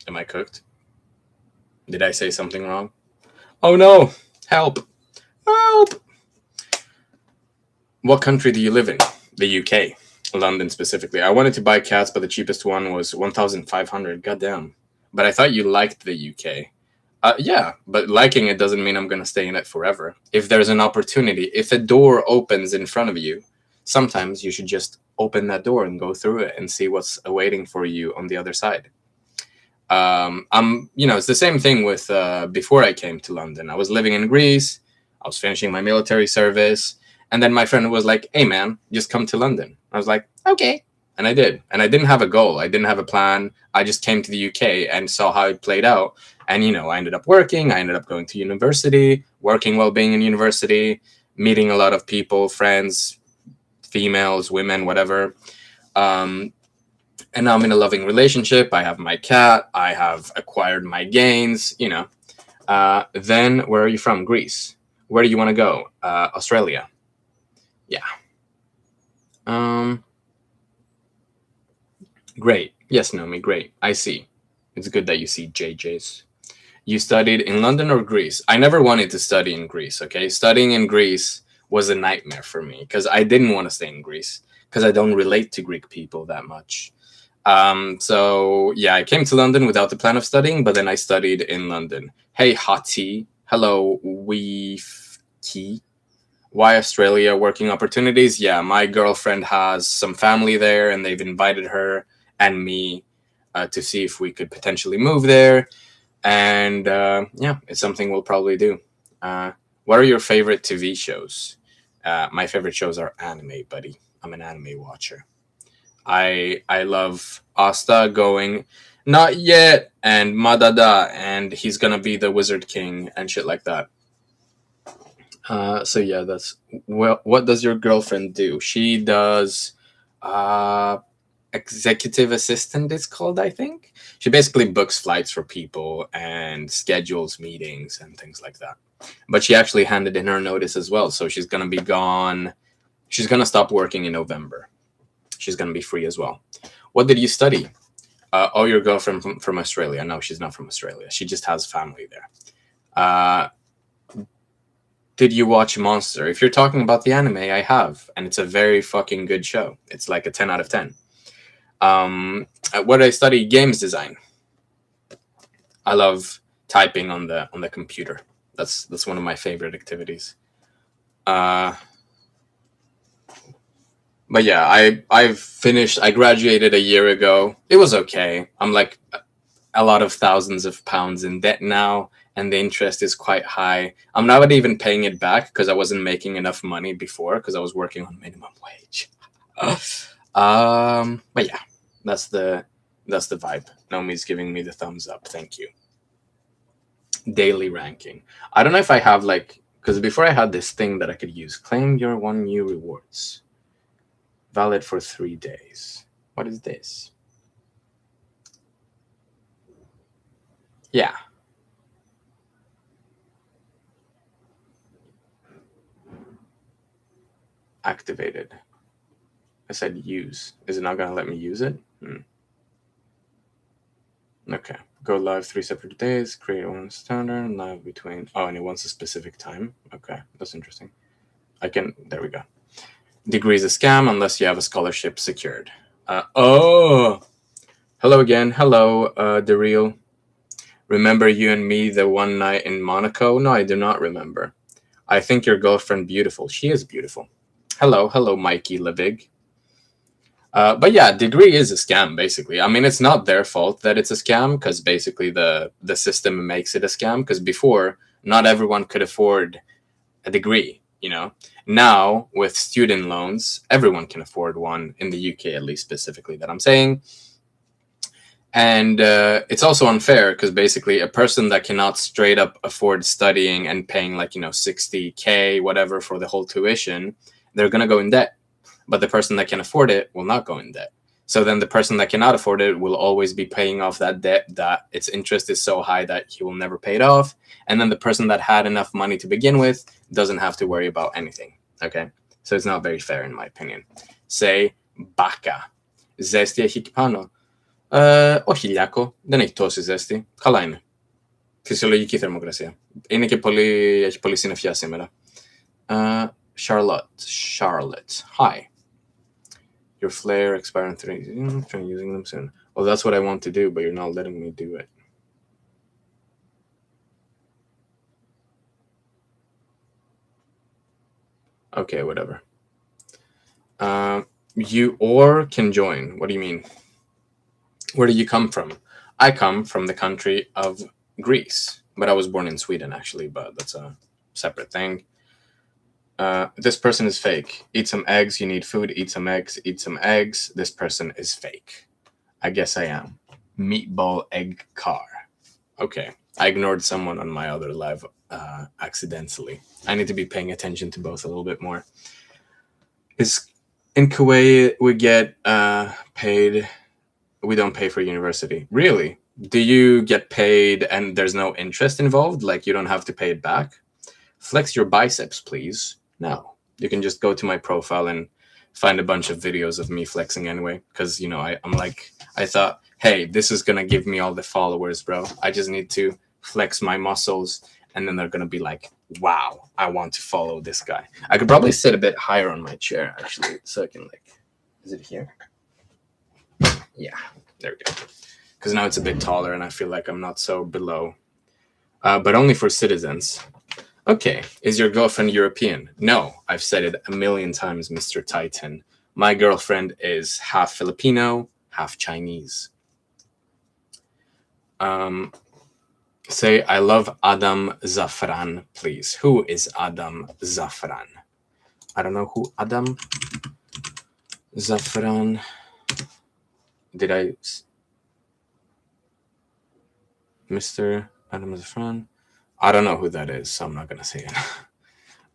A: Am I cooked? Did I say something wrong? Oh no! Help! Help! What country do you live in? The UK. London specifically. I wanted to buy cats, but the cheapest one was 1,500. Goddamn. But I thought you liked the UK. Yeah, but liking it doesn't mean I'm gonna stay in it forever. If there's an opportunity, if a door opens in front of you, sometimes you should just open that door and go through it and see what's awaiting for you on the other side. It's the same thing with before I came to London. I was living in Greece. I was finishing my military service. And then my friend was like, hey, man, just come to London. I was like, okay. And I did. And I didn't have a goal. I didn't have a plan. I just came to the UK and saw how it played out. And, I ended up working. I ended up going to university, working while being in university, meeting a lot of people, friends, females, women, whatever. And now I'm in a loving relationship. I have my cat. I have acquired my gains, Then where are you from? Greece. Where do you want to go? Australia. Yeah. Great. Yes, Naomi, great. I see. It's good that you see JJ's. You studied in London or Greece? I never wanted to study in Greece, okay? Studying in Greece was a nightmare for me because I didn't want to stay in Greece because I don't relate to Greek people that much. So yeah, I came to London without the plan of studying, but then I studied in London. Hey, Hati. Hello, Weefki. Why Australia? Working opportunities? Yeah, my girlfriend has some family there, and they've invited her and me to see if we could potentially move there. And yeah, it's something we'll probably do. What are your favorite TV shows? My favorite shows are anime, buddy. I'm an anime watcher. I love Asta going, not yet, and Madada, and he's gonna be the Wizard King and shit like that. So yeah, that's what does your girlfriend do? She does executive assistant, it's called, I think. She basically books flights for people and schedules meetings and things like that. But she actually handed in her notice as well, so she's gonna be gone. She's gonna stop working in November. She's gonna be free as well. What did you study? Oh, your girlfriend from Australia. No, she's not from Australia. She just has family there. Did you watch Monster? If you're talking about the anime, I have, and it's a very fucking good show. It's like a 10 out of 10. What I study? Games design. I love typing on the computer. That's one of my favorite activities. But yeah, I've finished. I graduated a year ago. It was okay. I'm like a lot of thousands of pounds in debt now, and the interest is quite high. I'm not even paying it back because I wasn't making enough money before because I was working on minimum wage. But yeah, that's the vibe. Naomi's giving me the thumbs up. Thank you. Daily ranking. I don't know if I have like, because before I had this thing that I could use. Claim your 1 new rewards. Valid for 3 days. What is this? Yeah. Activated. I said use. Is it not going to let me use it? Okay. Go live 3 separate days. Create one standard. Live between. Oh, and it wants a specific time. Okay. That's interesting. There we go. Degree is a scam unless you have a scholarship secured. Oh. Hello again. Hello, The Real. Remember you and me the one night in Monaco? No, I do not remember. I think your girlfriend beautiful. She is beautiful. Hello, Mikey Levig. But yeah, degree is a scam, basically. I mean, it's not their fault that it's a scam because basically the system makes it a scam because before, not everyone could afford a degree, you know? Now, with student loans, everyone can afford one, in the UK at least specifically that I'm saying. And it's also unfair because basically a person that cannot straight up afford studying and paying like, 60K, whatever, for the whole tuition, they're going to go in debt. But the person that can afford it will not go in debt. So then the person that cannot afford it will always be paying off that debt that its interest is so high that he will never pay it off. And then the person that had enough money to begin with doesn't have to worry about anything. Okay? So it's not very fair in my opinion. Say baka. Zesty έχει πάνω. Όχι Λιάκο, δεν έχει τόση ζέστη. Καλά είναι. Φυσιολογική θερμοκρασία. Είναι και έχει πολύ συννεφιά σήμερα. Charlotte. Hi. Your flare expire in 3. Try using them soon. Well, that's what I want to do, but you're not letting me do it. Okay, whatever. You or can join. What do you mean? Where do you come from? I come from the country of Greece, but I was born in Sweden, actually, but that's a separate thing. This person is fake. Eat some eggs. You need food. Eat some eggs. Eat some eggs. This person is fake. I guess I am. Meatball egg car. Okay. I ignored someone on my other live accidentally. I need to be paying attention to both a little bit more. In Kuwait, we get paid. We don't pay for university. Really? Do you get paid and there's no interest involved? Like you don't have to pay it back? Flex your biceps, please. No. You can just go to my profile and find a bunch of videos of me flexing anyway. Because, I thought, hey, this is going to give me all the followers, bro. I just need to flex my muscles. And then they're going to be like, wow, I want to follow this guy. I could probably sit a bit higher on my chair, actually. So I can, is it here? Yeah, there we go. Because now it's a bit taller and I feel like I'm not so below. But only for citizens. Okay, is your girlfriend European? No, I've said it a million times, Mr. Titan. My girlfriend is half Filipino, half Chinese. Say, I love Adam Zafran, please. Who is Adam Zafran? I don't know who Adam Zafran. Did I... Mr. Adam Zafran? I don't know who that is, so I'm not going to say it.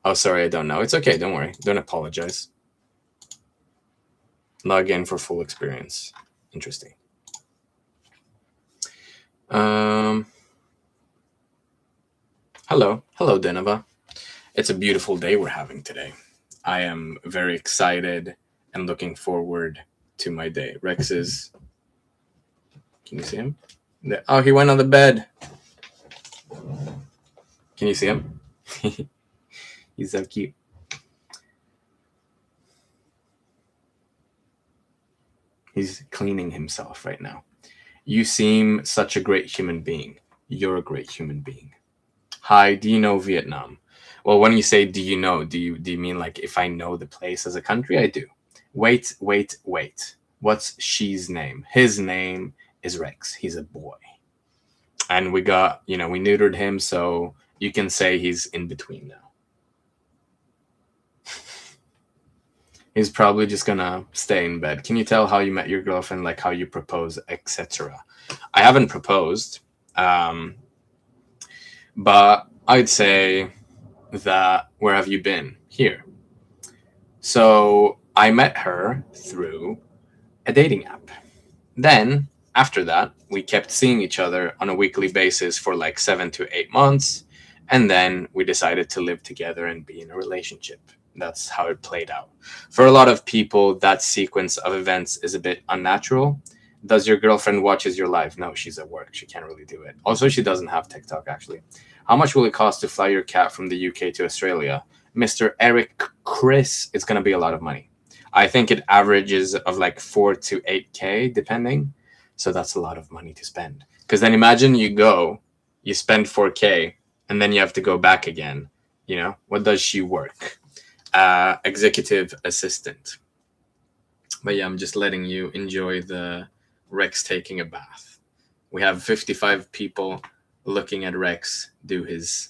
A: Oh, sorry, I don't know. It's okay, don't worry. Don't apologize. Log in for full experience. Interesting. Hello, Deneva. It's a beautiful day we're having today. I am very excited and looking forward to my day. Rex is... Can you see him? Oh, he went on the bed. Can you see him? He's so cute. He's cleaning himself right now. You seem such a great human being. You're a great human being. Hi, do you know Vietnam? Well, when you say do you know, do you mean like if I know the place as a country? I do. Wait. What's she's name? His name is Rex. He's a boy. and we got, we neutered him, so you can say he's in between now. He's probably just gonna stay in bed. Can you tell how you met your girlfriend, like how you propose, etc.? I haven't proposed, um, but I'd say that where have you been? Here. So I met her through a dating app. Then, after that, we kept seeing each other on a weekly basis for like 7 to 8 months. And then we decided to live together and be in a relationship. That's how it played out. For a lot of people, that sequence of events is a bit unnatural. Does your girlfriend watches your life? No, she's at work. She can't really do it. Also, she doesn't have TikTok, actually. How much will it cost to fly your cat from the UK to Australia? Mr. Eric Chris, it's going to be a lot of money. I think it averages of like 4 to 8K depending. So that's a lot of money to spend. Because then imagine you spend 4K, and then you have to go back again. What does she work? Executive assistant. But yeah, I'm just letting you enjoy the Rex taking a bath. We have 55 people looking at Rex do his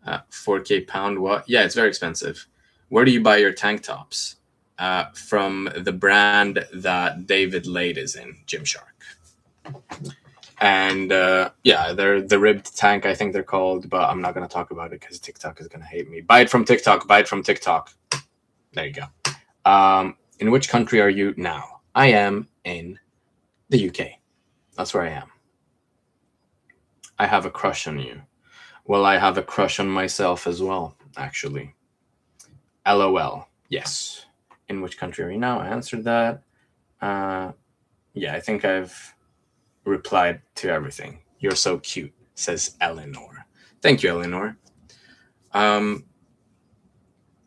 A: 4K pound what? Yeah, it's very expensive. Where do you buy your tank tops? From the brand that David Lade is in, Gymshark. And yeah, they're the ribbed tank, I think they're called, but I'm not going to talk about it because TikTok is going to hate me. Buy it from TikTok. Buy it from TikTok. There you go. In which country are you now? I am in the UK. That's where I am. I have a crush on you. Well, I have a crush on myself as well, actually. LOL. Yes. In which country are you now? I answered that. Yeah, I think I've replied to everything. You're so cute, says Eleanor. Thank you, Eleanor.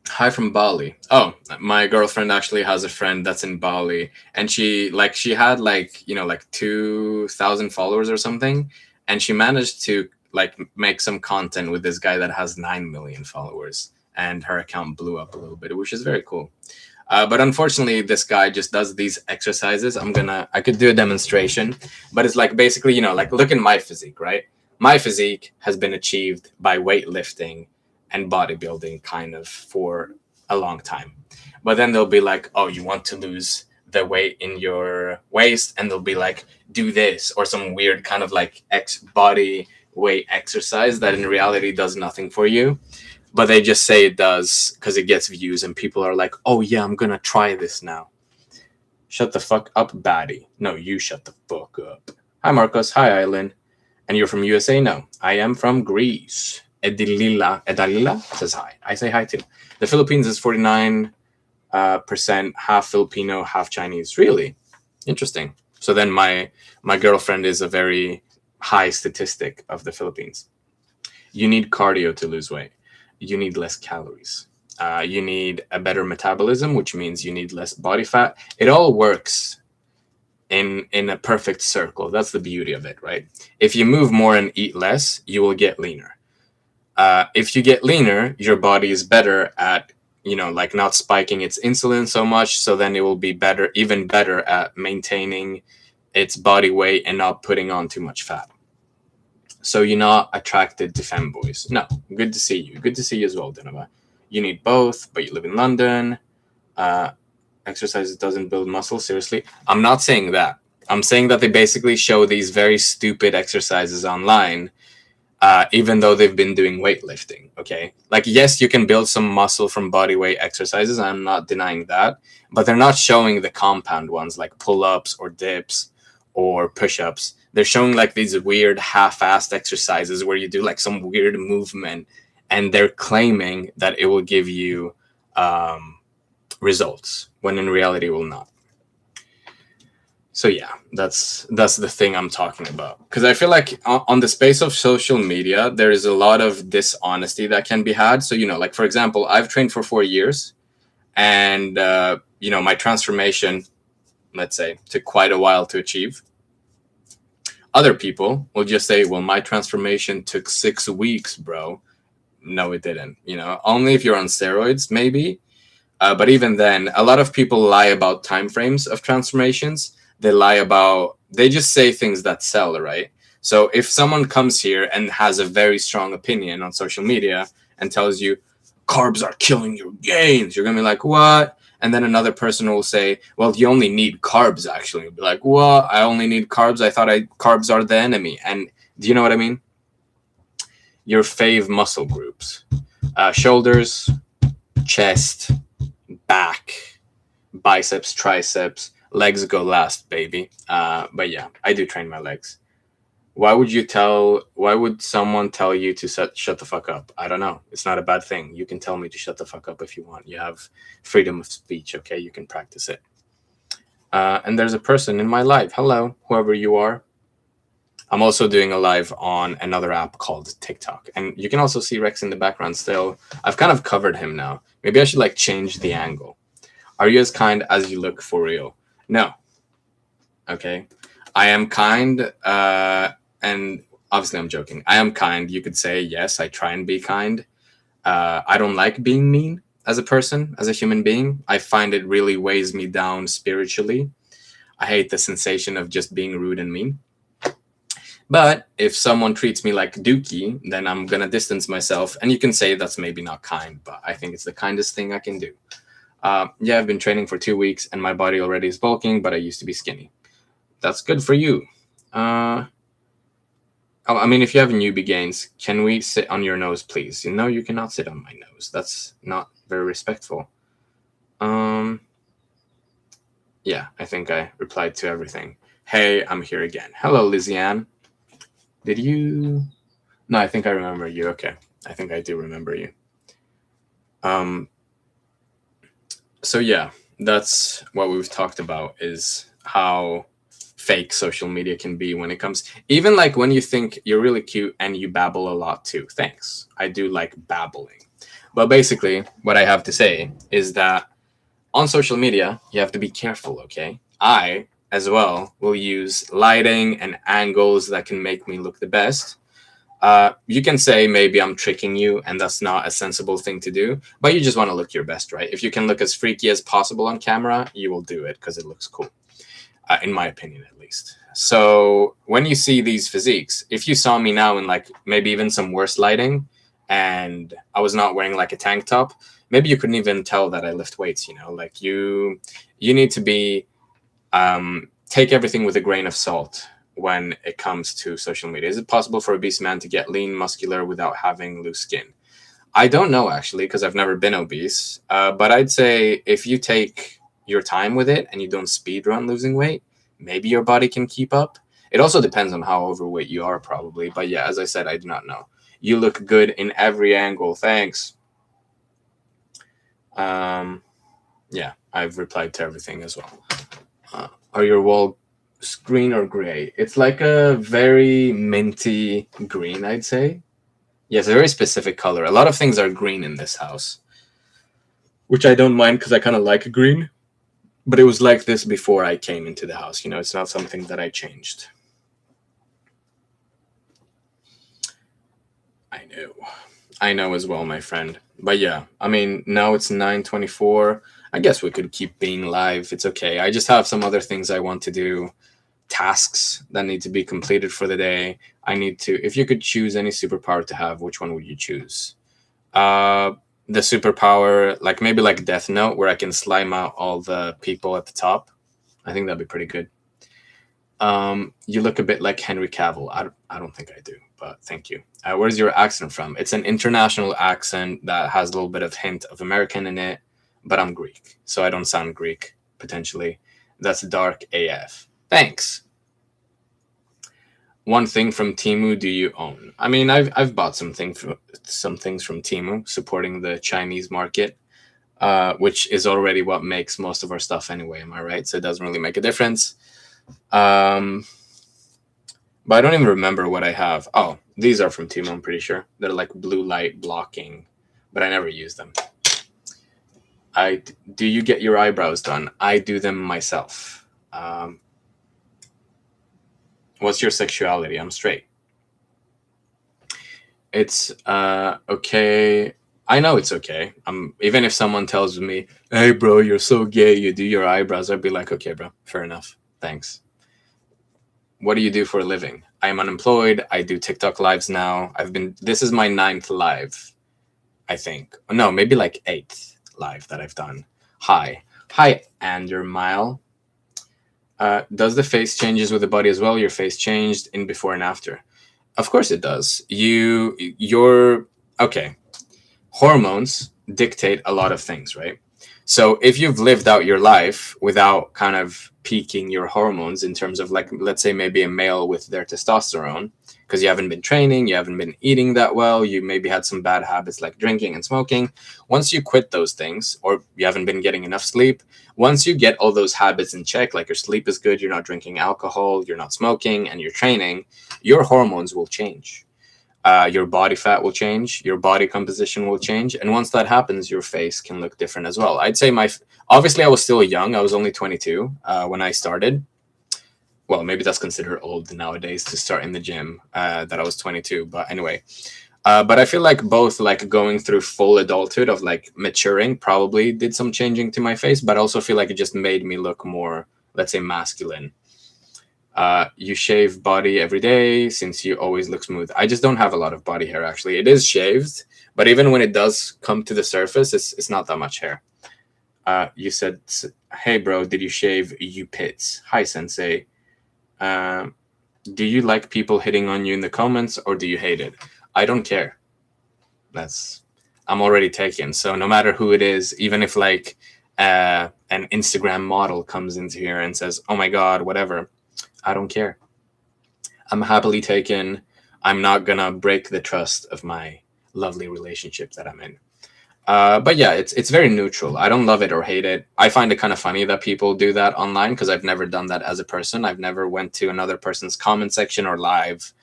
A: Hi from Bali. Oh, my girlfriend actually has a friend that's in Bali, and she had like 2,000 followers or something, and she managed to like make some content with this guy that has 9 million followers, and her account blew up a little bit, which is very cool. But unfortunately, this guy just does these exercises. I could do a demonstration, but it's like basically, like look at my physique, right? My physique has been achieved by weightlifting and bodybuilding kind of for a long time. But then they'll be like, oh, you want to lose the weight in your waist? And they'll be like, do this, or some weird kind of like body weight exercise that in reality does nothing for you. But they just say it does because it gets views, and people are like, oh yeah, I'm gonna try this now. Shut the fuck up, baddie. No, you shut the fuck up. Hi, Marcos. Hi, Eileen. And you're from USA? No, I am from Greece. Edalila says hi. I say hi too. The Philippines is 49% half Filipino, half Chinese. Really? Interesting. So then my girlfriend is a very high statistic of the Philippines. You need cardio to lose weight. You need less calories. You need a better metabolism, which means you need less body fat. It all works in a perfect circle. That's the beauty of it, right? If you move more and eat less, you will get leaner. If you get leaner, your body is better at, like not spiking its insulin so much. So then it will be even better at maintaining its body weight and not putting on too much fat. So you're not attracted to femboys. No, good to see you. Good to see you as well, Dinova. You need both, but you live in London. Exercise doesn't build muscle. Seriously, I'm not saying that. I'm saying that they basically show these very stupid exercises online, even though they've been doing weightlifting. Okay, like yes, you can build some muscle from body weight exercises. I'm not denying that, but they're not showing the compound ones like pull-ups or dips or push-ups. They're showing like these weird half-assed exercises where you do like some weird movement, and they're claiming that it will give you results when in reality it will not. So yeah, that's the thing I'm talking about. Because I feel like on the space of social media, there is a lot of dishonesty that can be had. So, like for example, I've trained for 4 years, and my transformation, let's say, took quite a while to achieve. Other people will just say, well, my transformation took 6 weeks, bro. No, it didn't. Only if you're on steroids, maybe. But even then, a lot of people lie about time frames of transformations. They just say things that sell, right? So if someone comes here and has a very strong opinion on social media and tells you carbs are killing your gains, you're gonna be like, what? And then another person will say, well, you only need carbs actually. You'll be like, what? I only need carbs? I thought carbs are the enemy. And do you know what I mean? Your fave muscle groups. Shoulders, chest, back, biceps, triceps, legs go last, baby. But yeah, I do train my legs. Why would someone tell you to shut the fuck up? I don't know. It's not a bad thing. You can tell me to shut the fuck up if you want. You have freedom of speech, okay? You can practice it. And there's a person in my live. Hello, whoever you are. I'm also doing a live on another app called TikTok. And you can also see Rex in the background still. I've kind of covered him now. Maybe I should like change the angle. Are you as kind as you look for real? No. Okay. I am kind, and obviously I'm joking. I am kind. You could say, yes, I try and be kind. I don't like being mean as a person, as a human being. I find it really weighs me down spiritually. I hate the sensation of just being rude and mean. But if someone treats me like Dookie, then I'm going to distance myself. And you can say that's maybe not kind, but I think it's the kindest thing I can do. Yeah, I've been training for 2 weeks and my body already is bulking, but I used to be skinny. That's good for you. I mean, if you have newbie gains, can we sit on your nose, please? No, you cannot sit on my nose. That's not very respectful. Yeah, I think I replied to everything. Hey, I'm here again. Hello, Lizzie Ann. Did you? No, I think I remember you. Okay. I think I do remember you. So yeah, that's what we've talked about, is how fake social media can be when it comes, even like when you think you're really cute and you babble a lot too. Thanks. I do like babbling. But basically, what I have to say is that on social media, you have to be careful, okay? I, as well, will use lighting and angles that can make me look the best. You can say maybe I'm tricking you and that's not a sensible thing to do, but you just want to look your best, right? If you can look as freaky as possible on camera, you will do it because it looks cool, in my opinion, at least. So when you see these physiques, if you saw me now in like maybe even some worse lighting and I was not wearing like a tank top, maybe you couldn't even tell that I lift weights, like you need to be, take everything with a grain of salt when it comes to social media. Is it possible for a obese man to get lean, muscular without having loose skin? I don't know, actually, because I've never been obese. But I'd say if you take your time with it and you don't speed run losing weight, maybe your body can keep up. It also depends on how overweight you are, probably. But yeah, as I said, I do not know. You look good in every angle. Thanks. Yeah, I've replied to everything as well. Are your walls green or gray? It's like a very minty green, I'd say. Yes, a very specific color. A lot of things are green in this house, which I don't mind because I kind of like green. But it was like this before I came into the house. It's not something that I changed. I know as well, my friend. But yeah, I mean, now it's 9:24. I guess we could keep being live. It's okay. I just have some other things I want to do, tasks that need to be completed for the day. If you could choose any superpower to have, which one would you choose? The superpower, like maybe like Death Note, where I can slime out all the people at the top. I think that'd be pretty good. You look a bit like Henry Cavill. I don't think I do, but thank you. Where's your accent from? It's an international accent that has a little bit of hint of American in it, but I'm Greek, so I don't sound Greek, potentially. That's dark AF. Thanks. One thing from Temu do you own? I mean, I've bought some things from Temu, supporting the Chinese market, which is already what makes most of our stuff anyway. Am I right? So it doesn't really make a difference. But I don't even remember what I have. Oh, these are from Temu, I'm pretty sure. They're like blue light blocking, but I never use them. Do you get your eyebrows done? I do them myself. What's your sexuality? I'm straight. It's okay. I know it's okay. Even if someone tells me, "Hey, bro, you're so gay. You do your eyebrows," I'd be like, "Okay, bro, fair enough. Thanks." What do you do for a living? I am unemployed. I do TikTok lives now. This is my ninth live, I think. No, maybe like eighth live that I've done. Hi. Hi, Andermile. Does the face changes with the body as well? Your face changed in before and after. Of course it does. Okay. Hormones dictate a lot of things, right? So if you've lived out your life without kind of peaking your hormones in terms of, like, let's say maybe a male with their testosterone, because you haven't been training, you haven't been eating that well, you maybe had some bad habits like drinking and smoking. Once you quit those things, or you haven't been getting enough sleep, once you get all those habits in check, like your sleep is good, you're not drinking alcohol, you're not smoking, and you're training, your hormones will change. Your body fat will change, your body composition will change, and once that happens, your face can look different as well. I'd say obviously I was still young. I was only 22 when I started. Well, maybe that's considered old nowadays to start in the gym, that I was 22. But anyway, but I feel like both, like, going through full adulthood of like maturing probably did some changing to my face, but I also feel like it just made me look more, let's say, masculine. You shave body every day since you always look smooth. I just don't have a lot of body hair, actually. It is shaved, but even when it does come to the surface, it's not that much hair. You said, hey, bro, did you shave you pits? Hi, sensei. Do you like people hitting on you in the comments, or do you hate it? I don't care. I'm already taken. So no matter who it is, even if like an Instagram model comes into here and says, oh my God, whatever, I don't care. I'm happily taken. I'm not gonna break the trust of my lovely relationship that I'm in. But yeah, it's very neutral. I don't love it or hate it. I find it kind of funny that people do that online, because I've never done that as a person. I've never went to another person's comment section or live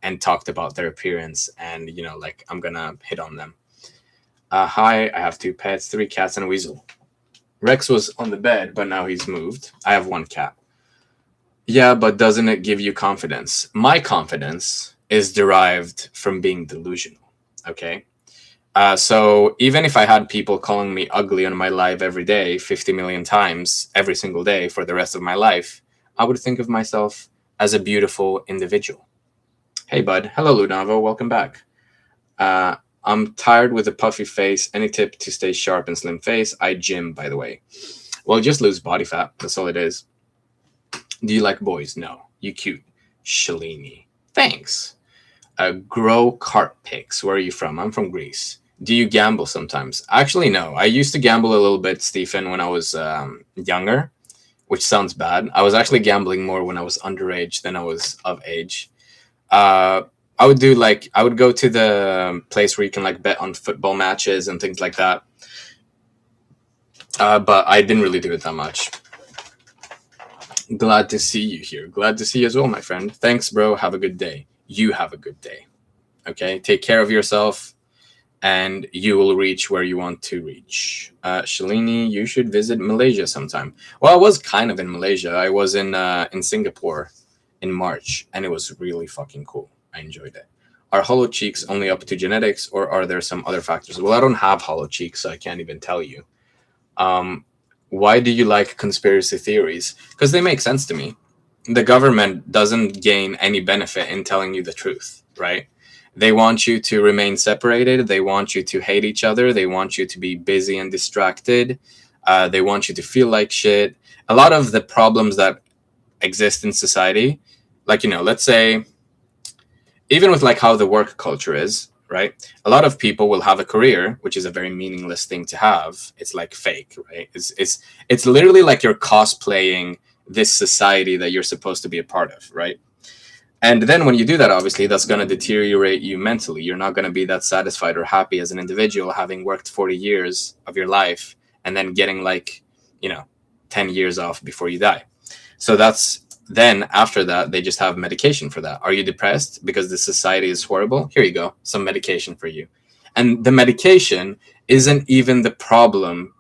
A: and talked about their appearance and, like, I'm gonna hit on them. Hi, I have 2 pets, 3 cats and a weasel. Rex was on the bed, but now he's moved. I have 1 cat. Yeah, but doesn't it give you confidence? My confidence is derived from being delusional, okay? So even if I had people calling me ugly on my live every day, 50 million times every single day for the rest of my life, I would think of myself as a beautiful individual. Hey, bud. Hello, Lunavo. Welcome back. I'm tired with a puffy face. Any tip to stay sharp and slim face? I gym, by the way. Well, just lose body fat. That's all it is. Do you like boys? No. You cute. Shalini. Thanks. Grow cart pics. Where are you from? I'm from Greece. Do you gamble sometimes? Actually, no. I used to gamble a little bit, Stephen, when I was younger, which sounds bad. I was actually gambling more when I was underage than I was of age. I would go to the place where you can like bet on football matches and things like that. But I didn't really do it that much. Glad to see you here. Glad to see you as well, my friend. Thanks, bro. Have a good day. You have a good day. Okay? Take care of yourself, and you will reach where you want to reach. Shalini, you should visit Malaysia sometime. Well, I was kind of in Malaysia. I was in Singapore in March, and it was really fucking cool. I enjoyed it. Are hollow cheeks only up to genetics, or are there some other factors? Well, I don't have hollow cheeks, so I can't even tell you. Why do you like conspiracy theories? Because they make sense to me. The government doesn't gain any benefit in telling you the truth, right? They want you to remain separated. They want you to hate each other. They want you to be busy and distracted. They want you to feel like shit. A lot of the problems that exist in society, like, let's say, even with like how the work culture is, right? A lot of people will have a career, which is a very meaningless thing to have. It's like fake, right? It's literally like you're cosplaying this society that you're supposed to be a part of, right? And then when you do that, obviously, that's going to deteriorate you mentally. You're not going to be that satisfied or happy as an individual, having worked 40 years of your life and then getting 10 years off before you die. So then after that, they just have medication for that. Are you depressed because the society is horrible? Here you go, some medication for you. And the medication isn't even the problem,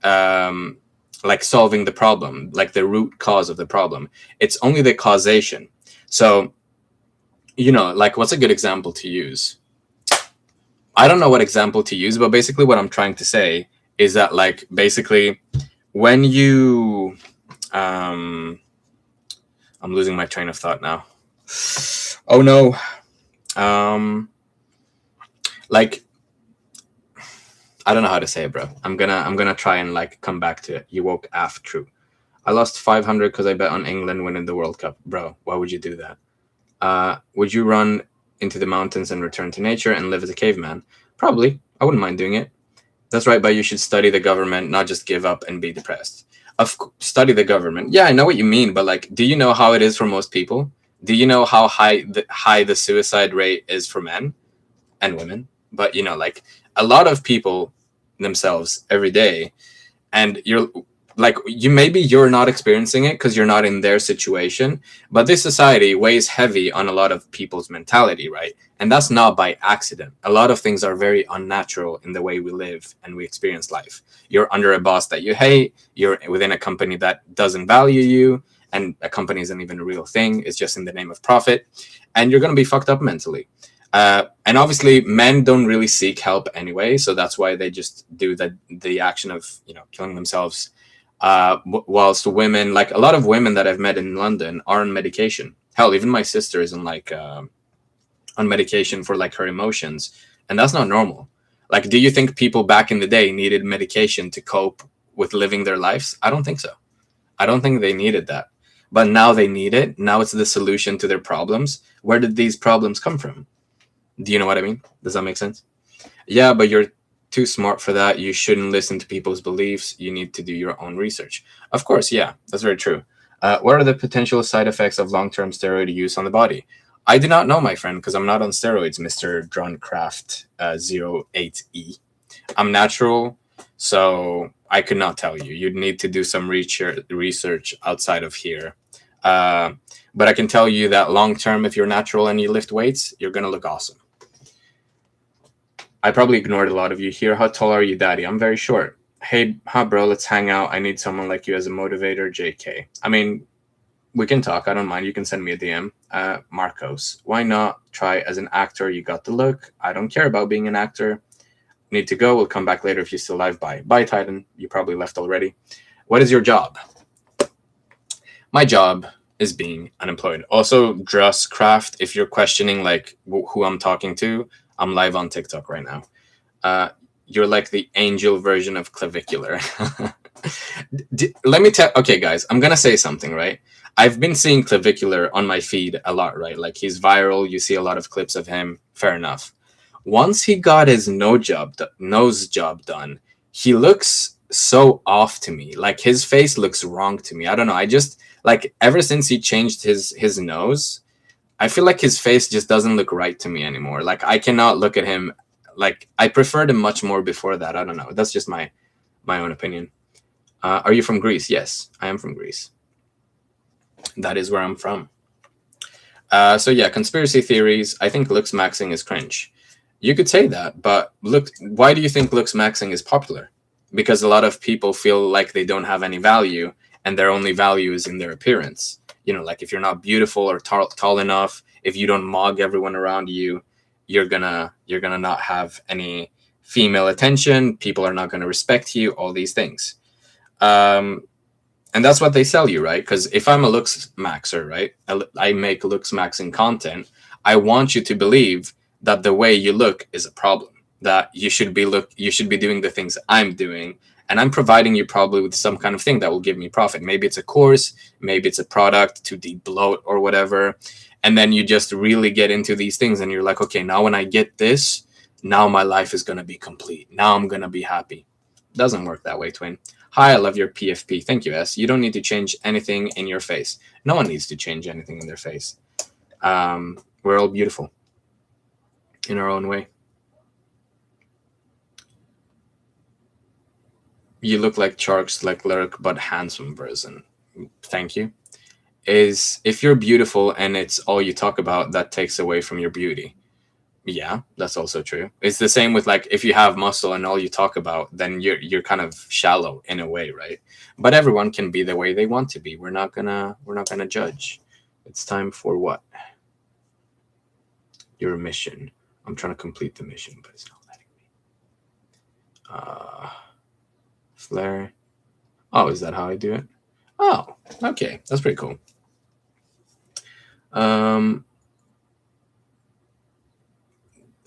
A: like solving the problem, like the root cause of the problem. It's only the causation. So, like, what's a good example to use? I don't know what example to use, but basically what I'm trying to say is that, like, basically when you, I'm losing my train of thought now. Oh no. Um, like I don't know how to say it, bro. I'm gonna try and like come back to it. You woke af true. I lost 500 because I bet on England winning the World Cup, bro. Why would you do that? Would you run into the mountains and return to nature and live as a caveman? Probably. I wouldn't mind doing it. That's right, but you should study the government, not just give up and be depressed. Study the government. Yeah, I know what you mean, but like, do you know how it is for most people? Do you know how high the suicide rate is for men and women? But you know, like a lot of people themselves every day, and you're like, you maybe you're not experiencing it because you're not in their situation, but this society weighs heavy on a lot of people's mentality, right? And that's not by accident. A lot of things are very unnatural in the way we live and we experience life. You're under a boss that you hate, you're within a company that doesn't value you, and a company isn't even a real thing, it's just in the name of profit, and you're going to be fucked up mentally. And obviously, men don't really seek help anyway, so that's why they just do the action of killing themselves. Whilst women, like a lot of women that I've met in London, are on medication. Hell, even my sister is on medication for like her emotions, and that's not normal. Like, do you think people back in the day needed medication to cope with living their lives? I don't think so. I don't think they needed that. But now they need it. Now it's the solution to their problems. Where did these problems come from? Do you know what I mean? Does that make sense? Yeah, but you're too smart for that. You shouldn't listen to people's beliefs. You need to do your own research. Of course, yeah, that's very true. What are the potential side effects of long-term steroid use on the body? I do not know, my friend, because I'm not on steroids, Mr. Druncraft 08E. I'm natural, so I could not tell you. You'd need to do some research outside of here. Uh, but I can tell you that long term, if you're natural and you lift weights, you're going to look awesome. I probably ignored a lot of you here. How tall are you, daddy? I'm very short. Hey, huh, bro, let's hang out. I need someone like you as a motivator, JK. I mean, we can talk. I don't mind. You can send me a DM. Marcos, why not try as an actor? You got the look. I don't care about being an actor. Need to go. We'll come back later if you're still alive. Bye. Bye, Titan. You probably left already. What is your job? My job is being unemployed. Also, Drusscraft, if you're questioning like who I'm talking to, I'm live on TikTok right now. You're like the angel version of Clavicular. Let me tell. Okay, guys, I'm gonna say something, right? I've been seeing Clavicular on my feed a lot, right? Like he's viral. You see a lot of clips of him. Fair enough. Once he got his nose job done, he looks so off to me. Like his face looks wrong to me. I don't know. I just like ever since he changed his nose, I feel like his face just doesn't look right to me anymore. Like I cannot look at him. Like I preferred him much more before that. I don't know. That's just my own opinion. Are you from Greece? Yes, I am from Greece. That is where I'm from. So yeah, conspiracy theories. I think looks maxing is cringe. You could say that, but look, why do you think looks maxing is popular? Because a lot of people feel like they don't have any value, and their only value is in their appearance. You know, like if you're not beautiful or tall enough, if you don't mog everyone around you, you're gonna not have any female attention. People are not gonna respect you. All these things. And that's what they sell you, right? Because if I'm a looks maxer, right, I make looks maxing content. I want you to believe that the way you look is a problem. That you should be doing the things I'm doing, and I'm providing you probably with some kind of thing that will give me profit. Maybe it's a course, maybe it's a product to de-bloat or whatever. And then you just really get into these things, and you're like, okay, now when I get this, now my life is gonna be complete. Now I'm gonna be happy. Doesn't work that way, twin. Hi, I love your PFP. Thank you, S. You don't need to change anything in your face. No one needs to change anything in their face. We're all beautiful in our own way. You look like Charks, like Lyric, but handsome version. Thank you. Is if you're beautiful and it's all you talk about, that takes away from your beauty. Yeah, that's also true. It's the same with like if you have muscle and all you talk about, then you're kind of shallow in a way, right? But everyone can be the way they want to be. We're not gonna judge. It's time for what? Your mission. I'm trying to complete the mission, but it's not letting me. Flare. Oh, is that how I do it? Oh, okay. That's pretty cool. Um,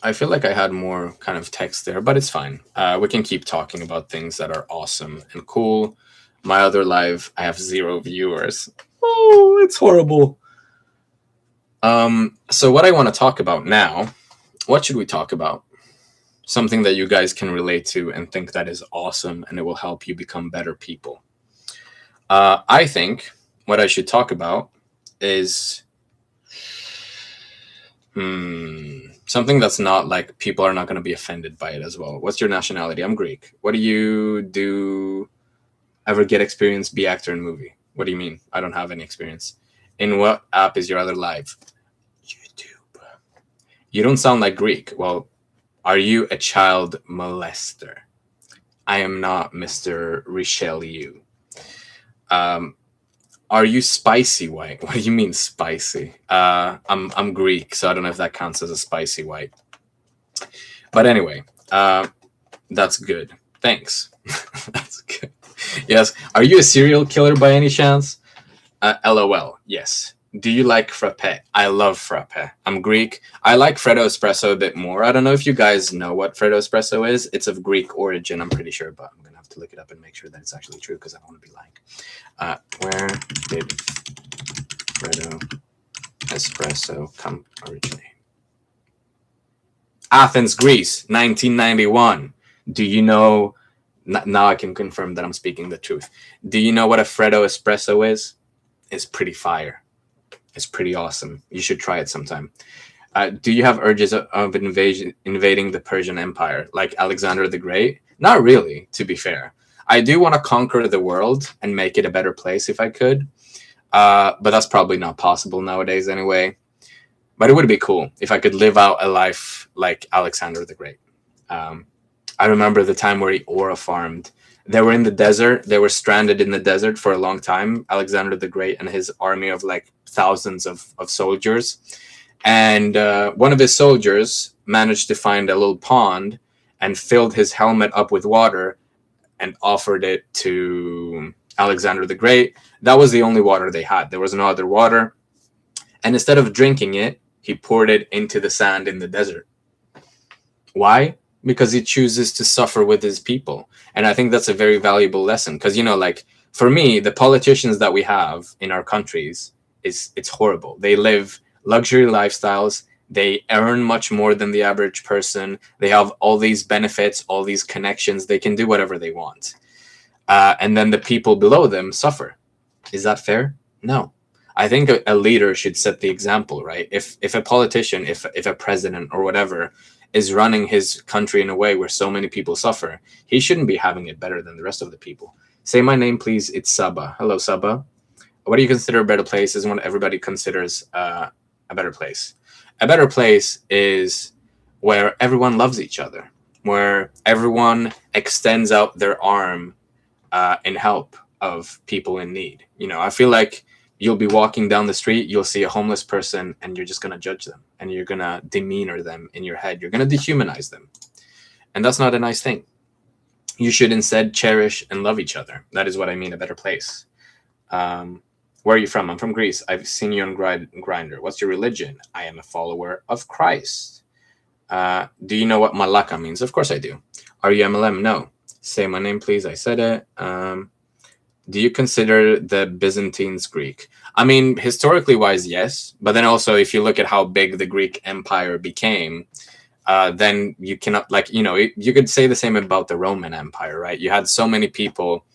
A: I feel like I had more kind of text there, but it's fine. We can keep talking about things that are awesome and cool. My other live, I have 0 viewers. Oh, it's horrible. So what I want to talk about now, what should we talk about? Something that you guys can relate to and think that is awesome and it will help you become better people. I think what I should talk about is something that's not like people are not going to be offended by it as well. What's your nationality? I'm Greek. What do you do? Ever get experience be actor in movie? What do you mean? I don't have any experience. In what app is your other live? YouTube. You don't sound like Greek. Well, are you a child molester? I am not, Mr. Richelieu. Um, are you spicy white? What do you mean spicy? I'm Greek, so I don't know if that counts as a spicy white. But anyway, that's good. Thanks. That's good. Yes. Are you a serial killer by any chance? LOL. Yes. Do you like frappe? I love frappe. I'm Greek. I like Freddo Espresso a bit more. I don't know if you guys know what Freddo Espresso is. It's of Greek origin, I'm pretty sure, but I'm going to have to look it up and make sure that it's actually true because I don't want to be lying. Where did Freddo Espresso come originate? Athens, Greece, 1991. Do you know? Now I can confirm that I'm speaking the truth. Do you know what a Freddo Espresso is? It's pretty fire. It's pretty awesome. You should try it sometime. Do you have urges of invading the Persian Empire, like Alexander the Great? Not really, to be fair. I do want to conquer the world and make it a better place if I could, but that's probably not possible nowadays anyway. But it would be cool if I could live out a life like Alexander the Great. I remember the time where he aura farmed. They were in the desert. They were stranded in the desert for a long time, Alexander the Great and his army of like thousands of soldiers. And one of his soldiers managed to find a little pond and filled his helmet up with water and offered it to Alexander the Great. That was the only water they had. There was no other water. And instead of drinking it, he poured it into the sand in the desert. Why? Because he chooses to suffer with his people. And I think that's a very valuable lesson. Because, you know, like for me, the politicians that we have in our countries, it's horrible. They live luxury lifestyles. They earn much more than the average person. They have all these benefits, all these connections. They can do whatever they want. And then the people below them suffer. Is that fair? No. I think a leader should set the example, right? If a politician, if a president or whatever is running his country in a way where so many people suffer, he shouldn't be having it better than the rest of the people. Say my name, please. It's Saba. Hello, Saba. What do you consider a better place? Is what everybody considers a better place. A better place is where everyone loves each other, where everyone extends out their arm in help of people in need. You know, I feel like you'll be walking down the street, you'll see a homeless person, and you're just going to judge them, and you're going to demeanor them in your head. You're going to dehumanize them. And that's not a nice thing. You should instead cherish and love each other. That is what I mean, a better place. Where are you from? I'm from Greece. I've seen you on Grindr. What's your religion? I am a follower of Christ. Do you know what Malaka means? Of course I do. Are you MLM? No. Say my name, please. I said it. Do you consider the Byzantines Greek? I mean, historically wise, yes. But then also, if you look at how big the Greek Empire became, then you cannot, like, you know, you could say the same about the Roman Empire, right? You had so many people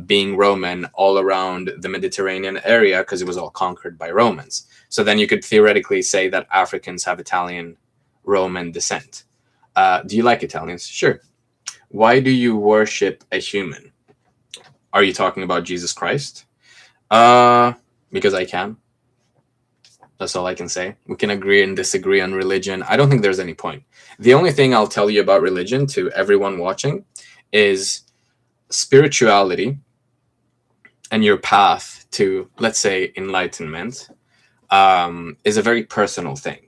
A: being Roman all around the Mediterranean area because it was all conquered by Romans. So then you could theoretically say that Africans have Italian Roman descent. Do you like Italians? Sure. Why do you worship a human? Are you talking about Jesus Christ? Because I can. That's all I can say. We can agree and disagree on religion. I don't think there's any point. The only thing I'll tell you about religion to everyone watching is spirituality and your path to, let's say, enlightenment is a very personal thing.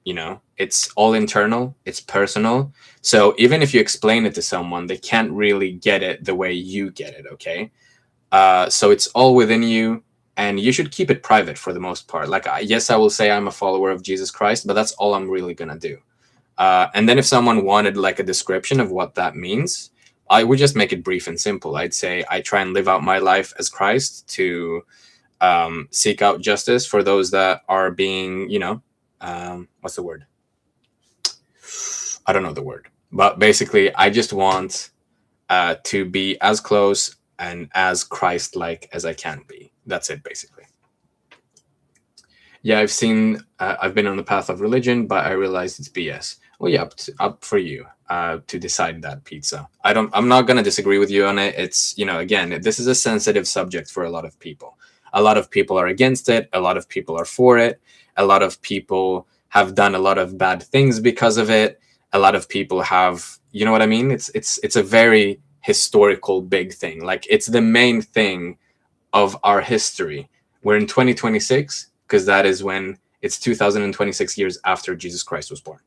A: You know, it's all internal, it's personal. So even if you explain it to someone, they can't really get it the way you get it, okay? So it's all within you. and you should keep it private for the most part. Like, yes, I will say I'm a follower of Jesus Christ, but that's all I'm really gonna do. And then if someone wanted like a description of what that means, I would just make it brief and simple. I'd say I try and live out my life as Christ to seek out justice for those that are being, what's the word? I don't know the word, but basically, I just want to be as close and as Christ-like as I can be. That's it, basically. Yeah, I've been on the path of religion, but I realized it's BS. Well, yeah, up for you to decide that, Pizza. I'm not gonna disagree with you on it. It's, again, this is a sensitive subject for a lot of people. A lot of people are against it. A lot of people are for it. A lot of people have done a lot of bad things because of it. A lot of people have, you know what I mean? It's a very historical big thing. Like, it's the main thing of our history. We're in 2026 because that is when it's 2026 years after Jesus Christ was born.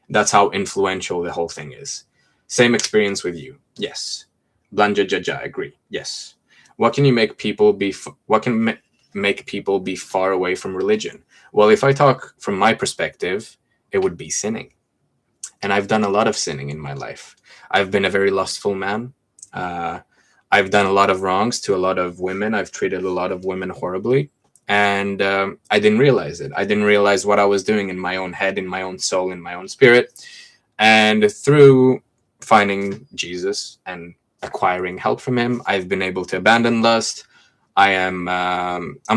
A: That's how influential the whole thing is. Same experience with you. Yes. Blanja Jaja, agree. Yes. What can make people be far away from religion? Well, if I talk from my perspective, it would be sinning. And I've done a lot of sinning in my life. I've been a very lustful man. I've done a lot of wrongs to a lot of women. I've treated a lot of women horribly. And I didn't realize it. I didn't realize what I was doing in my own head, in my own soul, in my own spirit. And through finding Jesus and acquiring help from him, I've been able to abandon lust. I'm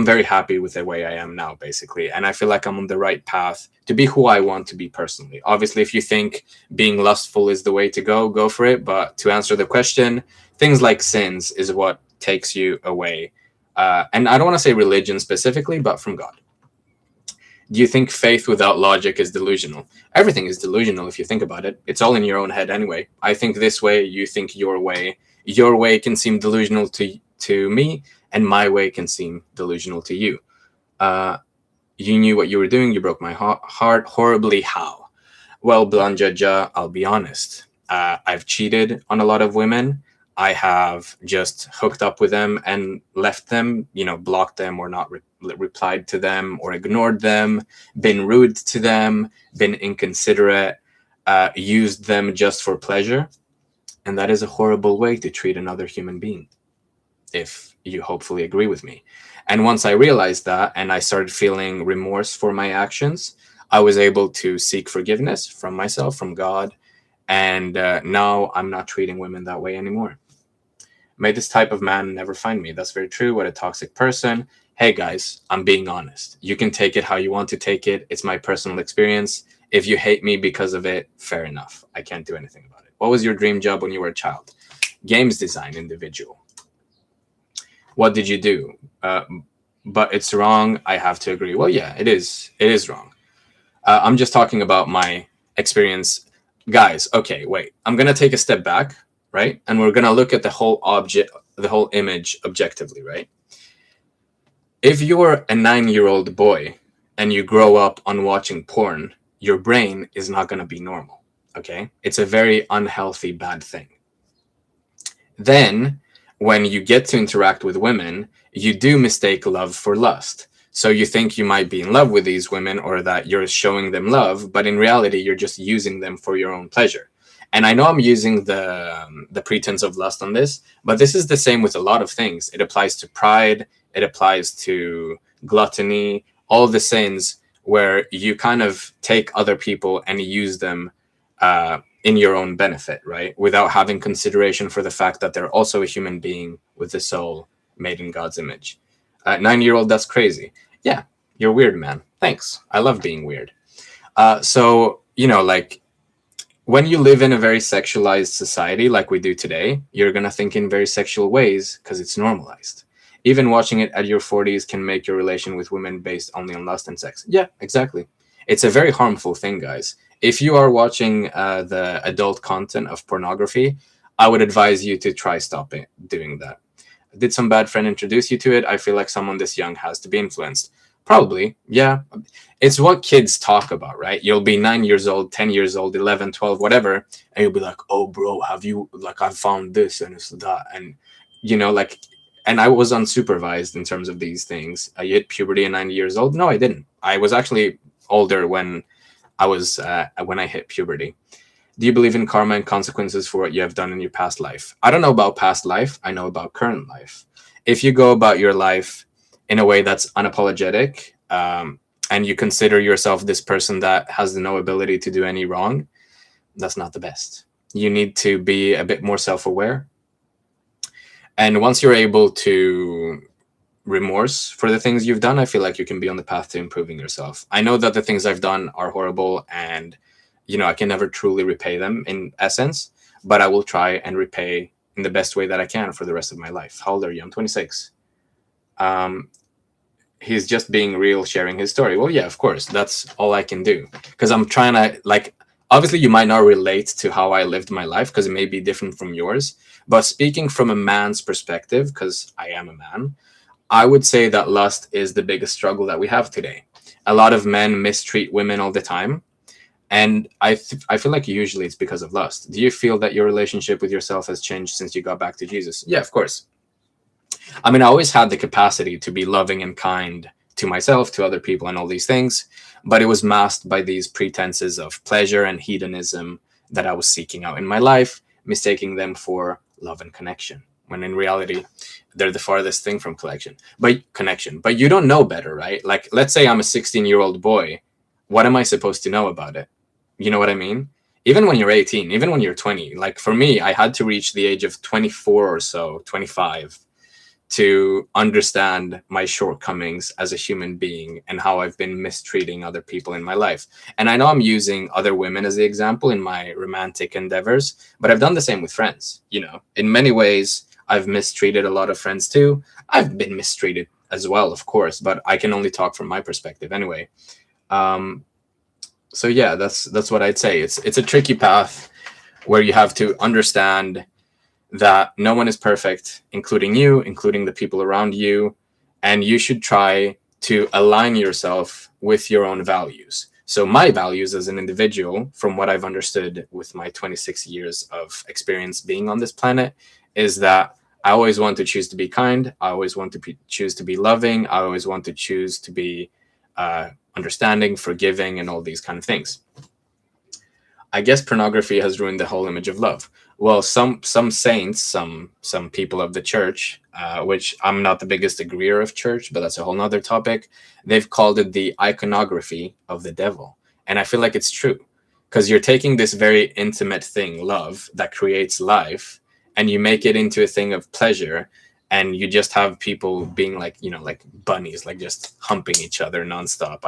A: very happy with the way I am now, basically. And I feel like I'm on the right path to be who I want to be personally. Obviously, if you think being lustful is the way to go for it. But to answer the question, things like sins is what takes you away. And I don't want to say religion specifically, but from God. Do you think faith without logic is delusional? Everything is delusional if you think about it. It's all in your own head anyway. I think this way, you think your way. Your way can seem delusional to me, and my way can seem delusional to you. You knew what you were doing. You broke my heart horribly. How? Well, Blanjaja, I'll be honest. I've cheated on a lot of women. I have just hooked up with them and left them, blocked them or not replied to them or ignored them, been rude to them, been inconsiderate, used them just for pleasure. And that is a horrible way to treat another human being, if you hopefully agree with me. And once I realized that and I started feeling remorse for my actions, I was able to seek forgiveness from myself, from God. And now I'm not treating women that way anymore. May this type of man never find me. That's very true. What a toxic person. Hey guys, I'm being honest. You can take it how you want to take it. It's my personal experience. If you hate me because of it, fair enough. I can't do anything about it. What was your dream job when you were a child? Games design individual. What did you do? But it's wrong. I have to agree. Well, yeah, it is. It is wrong. I'm just talking about my experience. Guys, okay, wait. I'm going to take a step back, right? And we're going to look at the whole image objectively, right? If you're a 9-year-old boy and you grow up on watching porn, your brain is not going to be normal, okay? It's a very unhealthy, bad thing. Then, when you get to interact with women, you do mistake love for lust. So you think you might be in love with these women or that you're showing them love, but in reality, you're just using them for your own pleasure. And I know I'm using the pretense of lust on this, but this is the same with a lot of things. It applies to pride. It applies to gluttony, all the sins where you kind of take other people and use them in your own benefit, right? Without having consideration for the fact that they're also a human being with a soul made in God's image. 9-year-old, that's crazy. Yeah, you're weird, man. Thanks. I love being weird. So, like, when you live in a very sexualized society like we do today, you're going to think in very sexual ways because it's normalized. Even watching it at your 40s can make your relation with women based only on lust and sex. Yeah, exactly. It's a very harmful thing, guys. If you are watching the adult content of pornography, I would advise you to try stopping doing that. Did some bad friend introduce you to it? I feel like someone this young has to be influenced. Probably, yeah. It's what kids talk about, right? You'll be 9 years old, 10 years old, 11, 12, whatever, and you'll be like, oh, bro, have you, like, I found this and it's that. And, like, And I was unsupervised in terms of these things. I hit puberty at 90 years old. No, I didn't. I was actually older when I hit puberty. Do you believe in karma and consequences for what you have done in your past life? I don't know about past life. I know about current life. If you go about your life in a way that's unapologetic, and you consider yourself this person that has no ability to do any wrong, that's not the best. You need to be a bit more self-aware. And once you're able to remorse for the things you've done, I feel like you can be on the path to improving yourself. I know that the things I've done are horrible, and I can never truly repay them in essence, but I will try and repay in the best way that I can for the rest of my life. How old are you? I'm 26. He's just being real, sharing his story. Well, yeah, of course, that's all I can do, because I'm trying to, like, obviously you might not relate to how I lived my life because it may be different from yours, but speaking from a man's perspective, because I am a man, I would say that lust is the biggest struggle that we have today. A lot of men mistreat women all the time, and I feel like usually it's because of lust. Do you feel that your relationship with yourself has changed since you got back to Jesus? Yeah, of course. I mean, I always had the capacity to be loving and kind to myself, to other people, and all these things, but it was masked by these pretenses of pleasure and hedonism that I was seeking out in my life, mistaking them for love and connection, when in reality, they're the farthest thing from connection. But you don't know better, right? Like, let's say I'm a 16-year-old boy. What am I supposed to know about it? You know what I mean? Even when you're 18, even when you're 20, like for me, I had to reach the age of 24 or so, 25, to understand my shortcomings as a human being and how I've been mistreating other people in my life. And I know I'm using other women as the example in my romantic endeavors, but I've done the same with friends. In many ways, I've mistreated a lot of friends too. I've been mistreated as well, of course, but I can only talk from my perspective anyway. So yeah, that's what I'd say. It's a tricky path where you have to understand that no one is perfect, including you, including the people around you, and you should try to align yourself with your own values. So my values as an individual, from what I've understood with my 26 years of experience being on this planet, is that I always want to choose to be kind. I always want to choose to be loving. I always want to choose to be understanding, forgiving, and all these kind of things. I guess pornography has ruined the whole image of love. Well, some saints, some people of the church, which I'm not the biggest agreeer of church, but that's a whole nother topic. They've called it the iconography of the devil. And I feel like it's true, because you're taking this very intimate thing, love, that creates life, and you make it into a thing of pleasure. And you just have people being like, like bunnies, like just humping each other nonstop.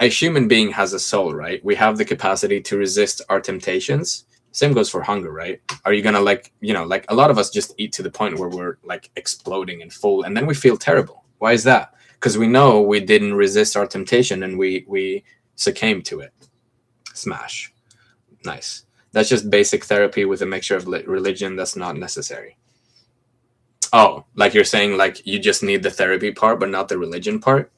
A: A human being has a soul, right? We have the capacity to resist our temptations. Same goes for hunger, right? Are you gonna like a lot of us just eat to the point where we're like exploding and full, and then we feel terrible. Why is that? Because we know we didn't resist our temptation and we succumbed to it. Smash. Nice. That's just basic therapy with a mixture of religion that's not necessary. Oh, like you're saying, like you just need the therapy part, but not the religion part?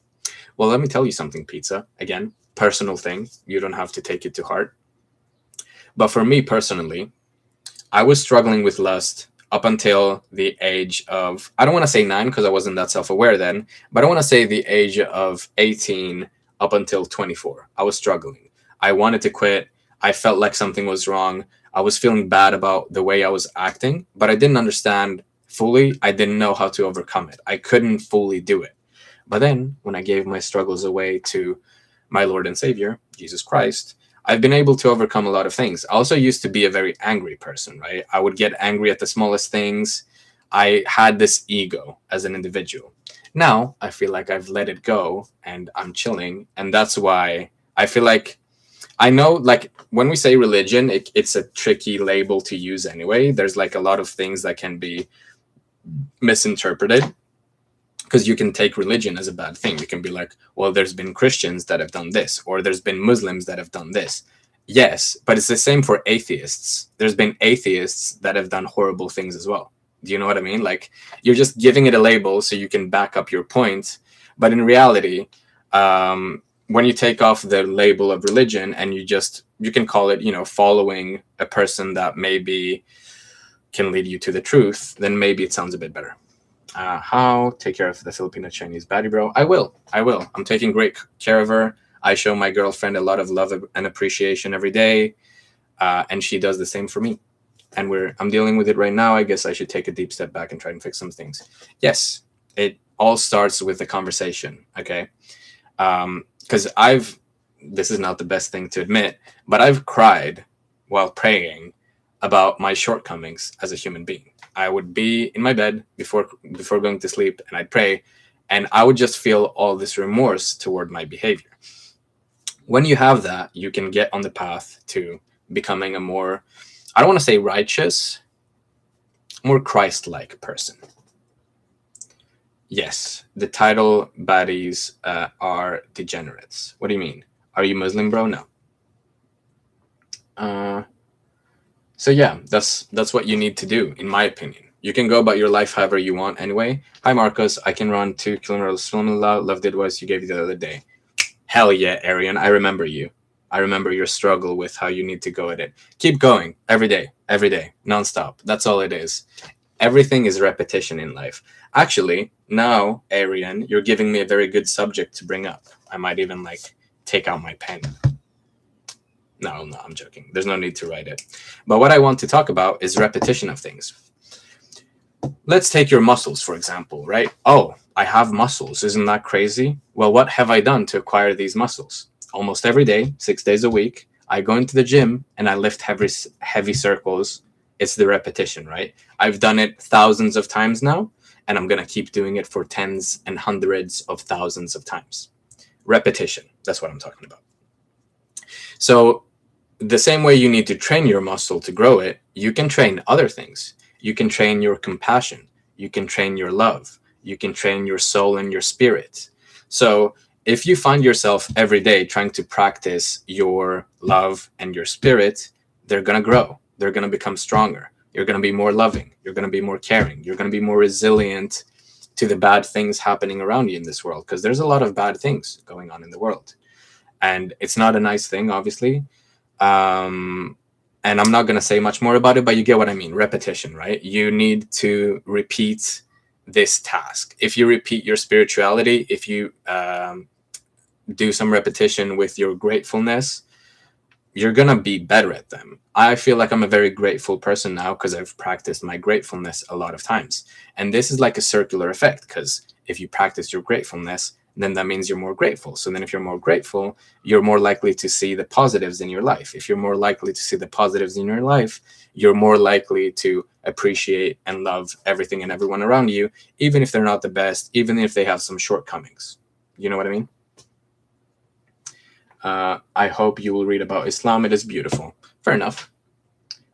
A: Well, let me tell you something, Pizza. Again, personal thing. You don't have to take it to heart. But for me personally, I was struggling with lust up until the age of, I don't want to say 9 because I wasn't that self-aware then, but I want to say the age of 18 up until 24. I was struggling. I wanted to quit. I felt like something was wrong. I was feeling bad about the way I was acting, but I didn't understand fully. I didn't know how to overcome it. I couldn't fully do it. But then when I gave my struggles away to my Lord and Savior, Jesus Christ, I've been able to overcome a lot of things. I also used to be a very angry person, right? I would get angry at the smallest things. I had this ego as an individual. Now I feel like I've let it go and I'm chilling. And that's why I feel like, I know, like when we say religion, it's a tricky label to use anyway. There's like a lot of things that can be misinterpreted, because you can take religion as a bad thing. You can be like, well, there's been Christians that have done this, or there's been Muslims that have done this. Yes, but it's the same for atheists. There's been atheists that have done horrible things as well. Do you know what I mean? Like, you're just giving it a label so you can back up your point. But in reality, when you take off the label of religion and you can call it, following a person that maybe can lead you to the truth, then maybe it sounds a bit better. How take care of the Filipino Chinese baddie, bro? I will. I will. I'm taking great care of her. I show my girlfriend a lot of love and appreciation every day, and she does the same for me. And I'm dealing with it right now. I guess I should take a deep step back and try and fix some things. Yes, it all starts with the conversation. Okay, because this is not the best thing to admit, but I've cried while praying about my shortcomings as a human being. I would be in my bed before going to sleep, and I'd pray, and I would just feel all this remorse toward my behavior. When you have that, you can get on the path to becoming a more, I don't want to say righteous, more Christ-like person. Yes, the title baddies are degenerates. What do you mean? Are you Muslim, bro? No. So yeah, that's what you need to do, in my opinion. You can go about your life however you want anyway. Hi, Marcos. I can run 2 kilometers. Love the advice you gave the other day. Hell yeah, Arian. I remember you. I remember your struggle with how you need to go at it. Keep going every day, nonstop. That's all it is. Everything is repetition in life. Actually, now, Arian, you're giving me a very good subject to bring up. I might even take out my pen. No, I'm joking. There's no need to write it. But what I want to talk about is repetition of things. Let's take your muscles, for example, right? Oh, I have muscles. Isn't that crazy? Well, what have I done to acquire these muscles? Almost every day, 6 days a week, I go into the gym and I lift heavy circles. It's the repetition, right? I've done it thousands of times now, and I'm going to keep doing it for tens and hundreds of thousands of times. Repetition. That's what I'm talking about. So the same way you need to train your muscle to grow it, you can train other things. You can train your compassion. You can train your love. You can train your soul and your spirit. So if you find yourself every day trying to practice your love and your spirit, they're going to grow. They're going to become stronger. You're going to be more loving. You're going to be more caring. You're going to be more resilient to the bad things happening around you in this world, because there's a lot of bad things going on in the world. And it's not a nice thing, obviously. And I'm not going to say much more about it, but you get what I mean. Repetition, right? You need to repeat this task. If you repeat your spirituality, if you do some repetition with your gratefulness, you're going to be better at them. I feel like I'm a very grateful person now because I've practiced my gratefulness a lot of times. And this is like a circular effect, because if you practice your gratefulness, then that means you're more grateful. So then if you're more grateful, you're more likely to see the positives in your life. If you're more likely to see the positives in your life, you're more likely to appreciate and love everything and everyone around you, even if they're not the best, even if they have some shortcomings. You know what I mean? I hope you will read about Islam. It is beautiful. Fair enough.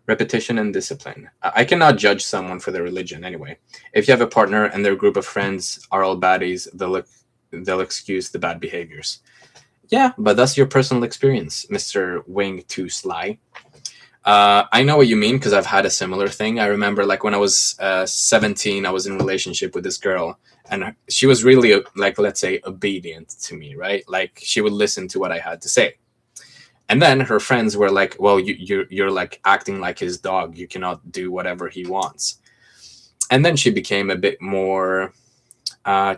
A: Repetition and discipline. I cannot judge someone for their religion anyway. If you have a partner and their group of friends are all baddies, they'll excuse the bad behaviors. Yeah, but that's your personal experience, Mr. Wing Too Sly. I know what you mean, because I've had a similar thing. I remember when I was 17, I was in a relationship with this girl, and she was really let's say, obedient to me, right? She would listen to what I had to say. And then her friends were like, well, you're acting like his dog. You cannot do whatever he wants. And then she became a bit more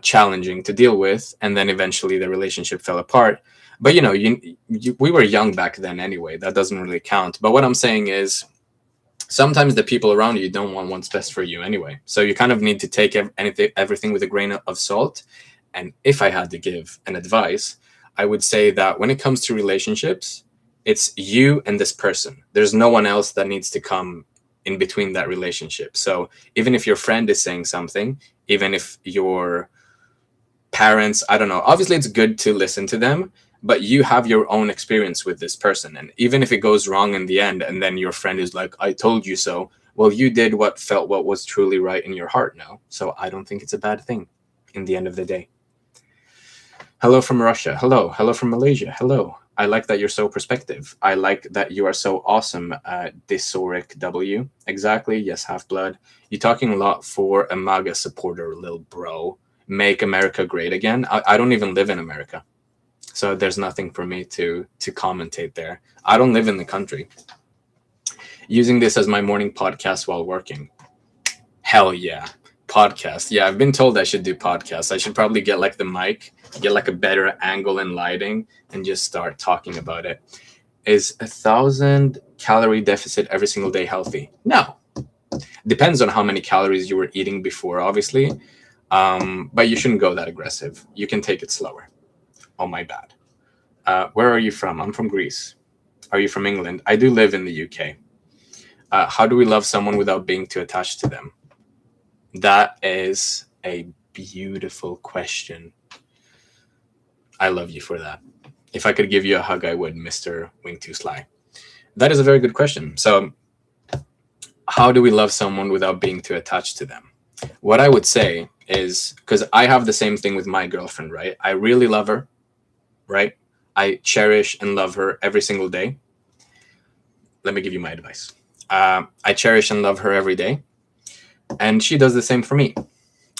A: challenging to deal with, and then eventually the relationship fell apart. But we were young back then anyway. That doesn't really count. But what I'm saying is, sometimes the people around you don't want what's best for you anyway. So you kind of need to take everything with a grain of salt. And if I had to give an advice, I would say that when it comes to relationships, it's you and this person. There's no one else that needs to come in between that relationship. So even if your friend is saying something, even if your parents, I don't know, obviously it's good to listen to them, but you have your own experience with this person. And even if it goes wrong in the end, and then your friend is like, I told you so. Well, you did what was truly right in your heart now. So I don't think it's a bad thing in the end of the day. Hello from Russia. Hello. Hello from Malaysia. Hello. I like that you're so perspective. I like that you are so awesome, Disoric W. Exactly. Yes, Half-Blood. You're talking a lot for a MAGA supporter, little bro. Make America great again. I don't even live in America. So there's nothing for me to commentate there. I don't live in the country. Using this as my morning podcast while working. Hell yeah. Podcast. Yeah, I've been told I should do podcasts. I should probably get like the mic, get like a better angle and lighting, and just start talking about it. Is 1,000 calorie deficit every single day healthy? No. Depends on how many calories you were eating before, obviously. But you shouldn't go that aggressive. You can take it slower. Oh, my bad. Where are you from? I'm from Greece. Are you from England? I do live in the UK. How do we love someone without being too attached to them? That is a beautiful question. I love you for that. If I could give you a hug, I would, Mr. Wing Too Sly. That is a very good question. So, how do we love someone without being too attached to them? What I would say is, because I have the same thing with my girlfriend, right? I really love her, right? I cherish and love her every single day. Let me give you my advice. I cherish and love her every day, and she does the same for me.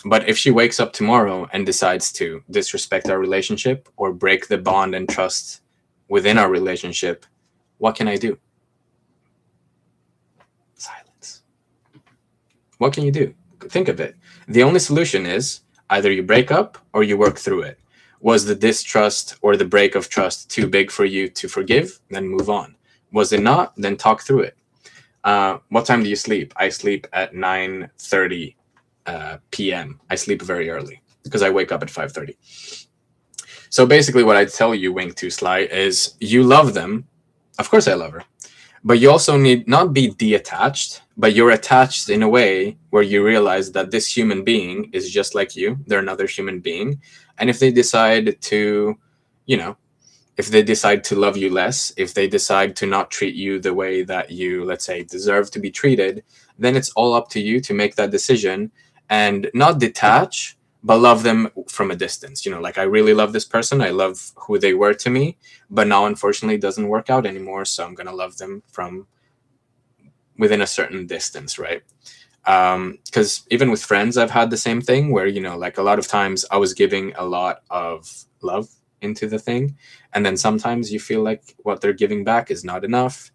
A: But if she wakes up tomorrow and decides to disrespect our relationship or break the bond and trust within our relationship, what can I do? Silence. What can you do? Think of it. The only solution is either you break up or you work through it. Was the distrust or the break of trust too big for you to forgive? Then move on. Was it not? Then talk through it. What time do you sleep? I sleep at 9:30 p.m. I sleep very early because I wake up at 5:30. So basically what I tell you, Wing Too Sly, is you love them. Of course I love her. But you also need not be detached, but you're attached in a way where you realize that this human being is just like you. They're another human being. And if they decide to, you know, if they decide to love you less, if they decide to not treat you the way that you, let's say, deserve to be treated, then it's all up to you to make that decision and not detach, but love them from a distance. You know, like I really love this person. I love who they were to me, but now unfortunately it doesn't work out anymore. So I'm going to love them from within a certain distance, right? Because even with friends, I've had the same thing where, you know, like a lot of times I was giving a lot of love into the thing. And then sometimes you feel like what they're giving back is not enough.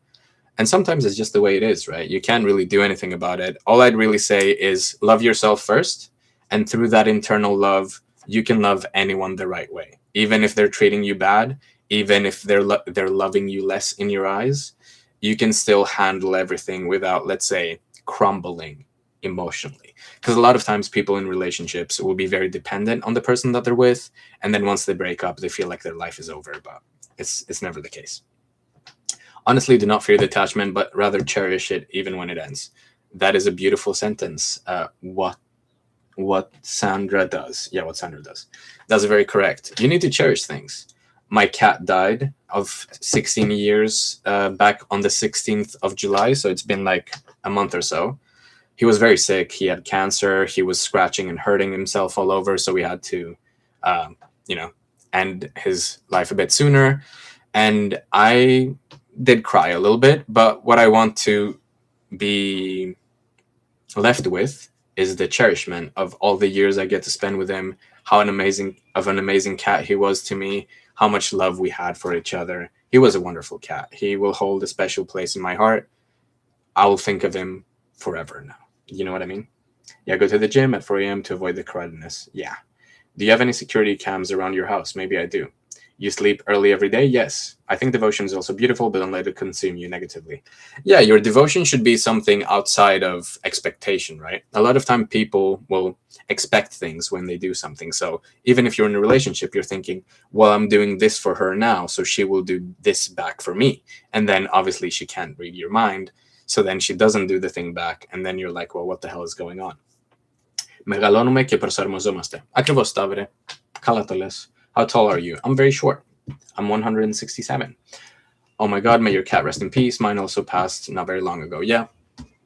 A: And sometimes it's just the way it is, right? You can't really do anything about it. All I'd really say is love yourself first. And through that internal love, you can love anyone the right way. Even if they're treating you bad, even if they're loving you less in your eyes, you can still handle everything without, let's say, crumbling emotionally. Because a lot of times people in relationships will be very dependent on the person that they're with, and then once they break up, they feel like their life is over. But it's never the case. Honestly, do not fear the attachment, but rather cherish it even when it ends. That is a beautiful sentence. What Sandra does. Yeah, what Sandra does. That's very correct. You need to cherish things. My cat died of 16 years back on the 16th of July, so it's been like a month or so. He was very sick. He had cancer. He was scratching and hurting himself all over, so we had to, you know, end his life a bit sooner. And I did cry a little bit, but what I want to be left with is the cherishment of all the years I get to spend with him, how an amazing cat he was to me, how much love we had for each other. He was a wonderful cat. He will hold a special place in my heart. I will think of him forever now. You know what I mean? Yeah, go to the gym at 4 a.m. to avoid the crowdedness. Yeah. Do you have any security cams around your house? Maybe I do. You sleep early every day? Yes. I think devotion is also beautiful, but don't let it consume you negatively. Yeah, your devotion should be something outside of expectation, right? A lot of time people will expect things when they do something. So even if you're in a relationship, you're thinking, well, I'm doing this for her now, so she will do this back for me. And then obviously she can't read your mind. So then she doesn't do the thing back. And then you're like, well, what the hell is going on? Μεγαλώνουμε και προσαρμοζόμαστε. Ακριβώς, Stavre. Καλά το λες. How tall are you? I'm very short. I'm 167. Oh my God, may your cat rest in peace. Mine also passed not very long ago. Yeah,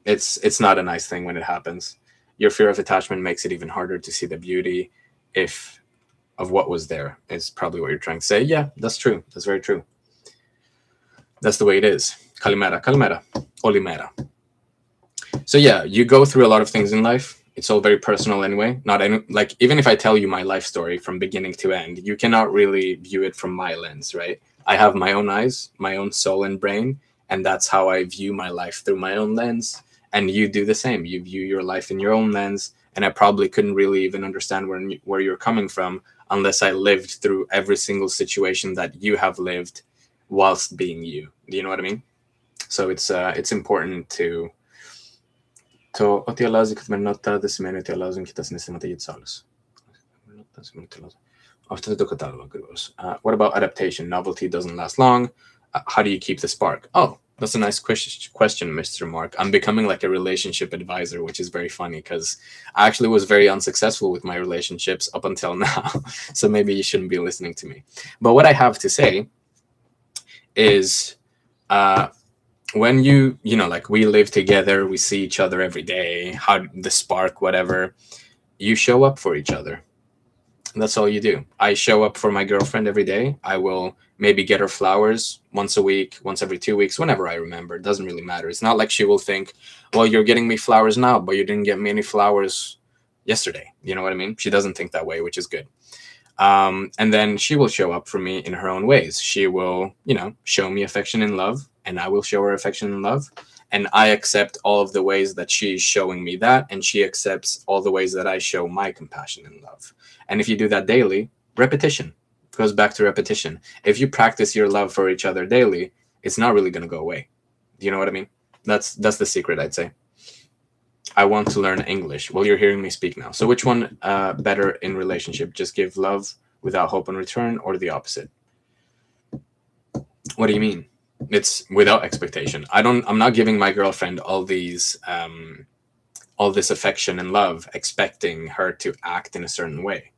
A: it's not a nice thing when it happens. Your fear of attachment makes it even harder to see the beauty of what was there, is probably what you're trying to say. Yeah, that's true. That's very true. That's the way it is. Kalimera, kalimera, olimera. So yeah, you go through a lot of things in life. It's all very personal anyway. Like even if I tell you my life story from beginning to end, you cannot really view it from my lens, right? I have my own eyes, my own soul and brain, and that's how I view my life, through my own lens. And you do the same. You view your life in your own lens, and I probably couldn't really even understand where you're coming from unless I lived through every single situation that you have lived whilst being you. Do you know what I mean? So it's important to what about adaptation? Novelty doesn't last long. How do you keep the spark? Oh, that's a nice question, Mr. Mark. I'm becoming like a relationship advisor, which is very funny because I actually was very unsuccessful with my relationships up until now. So maybe you shouldn't be listening to me. But what I have to say is when you know, like we live together, we see each other every day, how the spark, whatever, you show up for each other. That's all you do. I show up for my girlfriend every day. I will maybe get her flowers once a week, once every 2 weeks, whenever I remember. It doesn't really matter. It's not like she will think, well, you're getting me flowers now, but you didn't get me any flowers yesterday. You know what I mean? She doesn't think that way, which is good. And then she will show up for me in her own ways. She will, you know, show me affection and love, and I will show her affection and love. And I accept all of the ways that she's showing me that, and she accepts all the ways that I show my compassion and love. And if you do that daily, repetition goes back to repetition. If you practice your love for each other daily, it's not really going to go away. Do you know what I mean? That's the secret, I'd say. I want to learn English. Well, you're hearing me speak now. So which one better in relationship? Just give love without hope in return, or the opposite? What do you mean? It's without expectation. I'm not giving my girlfriend all this affection and love, expecting her to act in a certain way.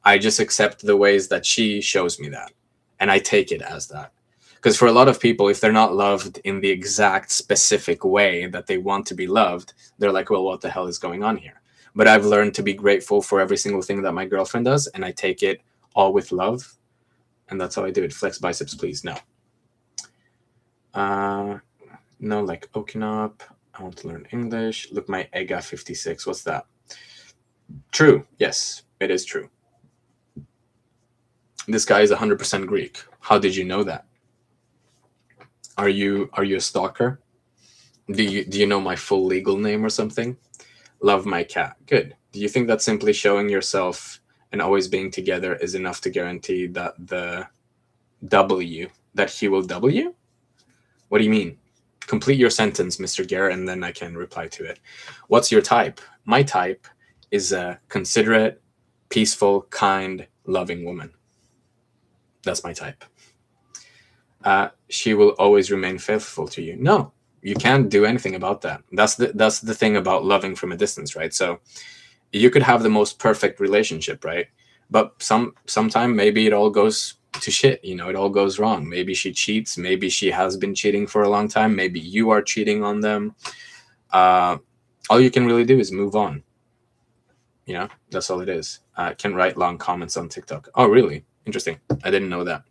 A: I just accept the ways that she shows me that, and I take it as that. Because for a lot of people, if they're not loved in the exact specific way that they want to be loved, they're like, well, what the hell is going on here? But I've learned to be grateful for every single thing that my girlfriend does, and I take it all with love. And that's how I do it. Flex biceps, please. No. No, like Okinop. I want to learn English. Look, my EGA 56. What's that? True. Yes, it is true. This guy is 100% Greek. How did you know that? Are you a stalker? Do you know my full legal name or something? Love my cat. Good. Do you think that simply showing yourself and always being together is enough to guarantee that the W, that he will W? What do you mean? Complete your sentence, Mr. Gare, and then I can reply to it. What's your type? My type is a considerate, peaceful, kind, loving woman. That's my type. She will always remain faithful to you. No, you can't do anything about that. That's the thing about loving from a distance, right? So you could have the most perfect relationship, right? But sometime maybe it all goes to shit, you know, it all goes wrong. Maybe she cheats, maybe she has been cheating for a long time, maybe you are cheating on them. All you can really do is move on. You know, that's all it is. Can write long comments on TikTok. Oh, really? Interesting. I didn't know that.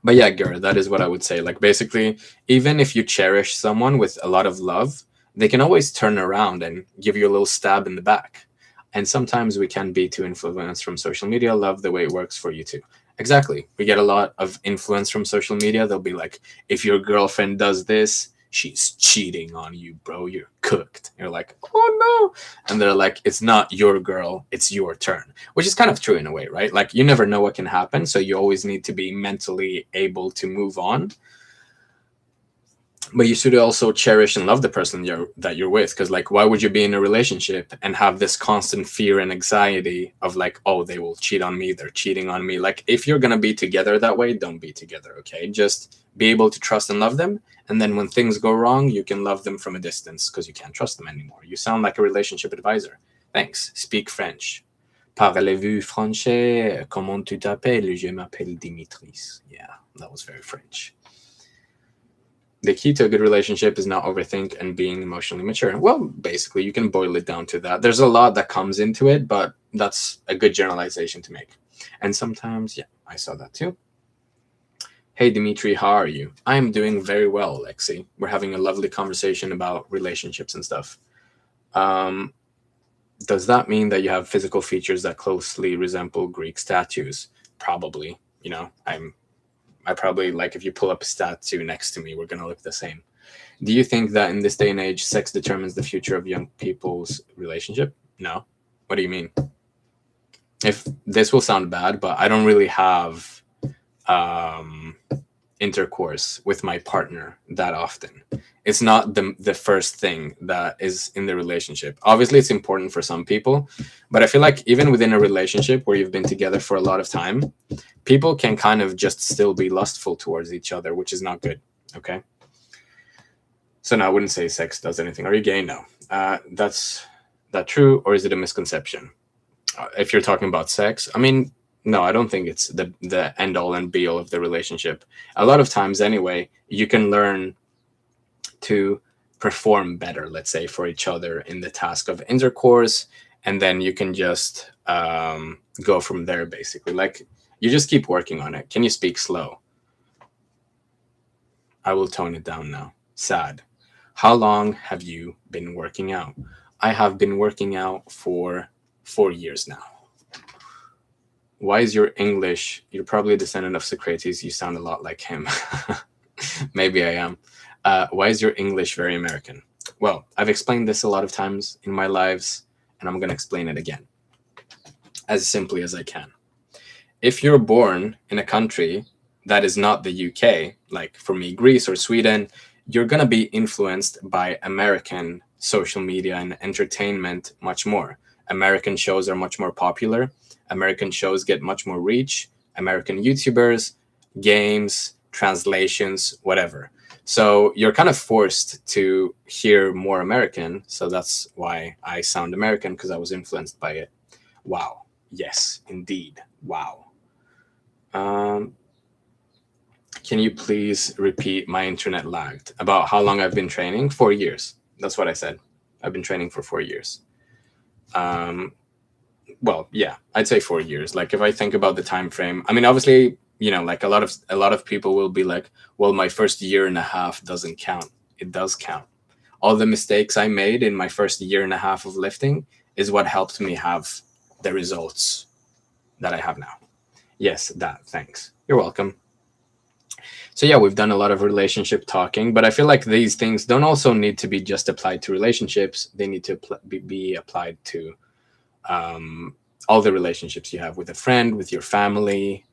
A: But yeah, Ger, that is what I would say. Like, basically, even if you cherish someone with a lot of love, they can always turn around and give you a little stab in the back. And sometimes we can be too influenced from social media. Love the way it works for you too. Exactly. We get a lot of influence from social media. They'll be like, if your girlfriend does this, she's cheating on you, bro. You're cooked. You're like, oh no. And they're like, it's not your girl, it's your turn, which is kind of true in a way, right? Like, you never know what can happen. So you always need to be mentally able to move on. But you should also cherish and love the person that you're with. Because, like, why would you be in a relationship and have this constant fear and anxiety of like, oh, they will cheat on me, they're cheating on me? Like, if you're going to be together that way, don't be together, okay? Just be able to trust and love them. And then when things go wrong, you can love them from a distance because you can't trust them anymore. You sound like a relationship advisor. Thanks. Speak French. Parlez-vous français? Comment tu t'appelles? Je m'appelle Dimitris. Yeah, that was very French. The key to a good relationship is not overthink and being emotionally mature. Well, basically, you can boil it down to that. There's a lot that comes into it, but that's a good generalization to make. And sometimes, yeah, I saw that too. Hey, Dimitri, how are you? I am doing very well, Lexi. We're having a lovely conversation about relationships and stuff. Does that mean that you have physical features that closely resemble Greek statues? Probably. You know, I probably, like, if you pull up a statue next to me, we're going to look the same. Do you think that in this day and age, sex determines the future of young people's relationship? No. What do you mean? If this will sound bad, but I don't really have um, intercourse with my partner that often. It's not the first thing that is in the relationship. Obviously, it's important for some people, but I feel like even within a relationship where you've been together for a lot of time, people can kind of just still be lustful towards each other, which is not good. Okay. So no, I wouldn't say sex does anything. Are you gay? No. That's that true, or is it a misconception? If you're talking about sex, I mean, no, I don't think it's the end all and be all of the relationship. A lot of times, anyway, you can learn to perform better, let's say, for each other in the task of intercourse, and then you can just go from there. Basically, like you just keep working on it. Can you speak slow? I will tone it down now. Sad. How long have you been working out? I have been working out for 4 years now. Why is your English? You're probably a descendant of Socrates. You sound a lot like him. Maybe I am. Why is your English very American? Well, I've explained this a lot of times in my lives, and I'm going to explain it again as simply as I can. If you're born in a country that is not the UK, like for me, Greece or Sweden, you're going to be influenced by American social media and entertainment much more. American shows are much more popular. American shows get much more reach. American YouTubers, games, translations, whatever. So you're kind of forced to hear more American. So that's why I sound American, because I was influenced by it. Wow. Yes, indeed. Wow. Can you please repeat? My internet lagged. About how long I've been training? 4 years. That's what I said. I've been training for 4 years. Well, yeah, I'd say 4 years. Like if I think about the time frame, I mean, obviously, you know, like a lot of people will be like, well, my first year and a half doesn't count. It does count. All the mistakes I made in my first year and a half of lifting is what helped me have the results that I have now. Yes, that. Thanks. You're welcome. So yeah, we've done a lot of relationship talking, but I feel like these things don't also need to be just applied to relationships. They need to be applied to all the relationships you have with a friend, with your family,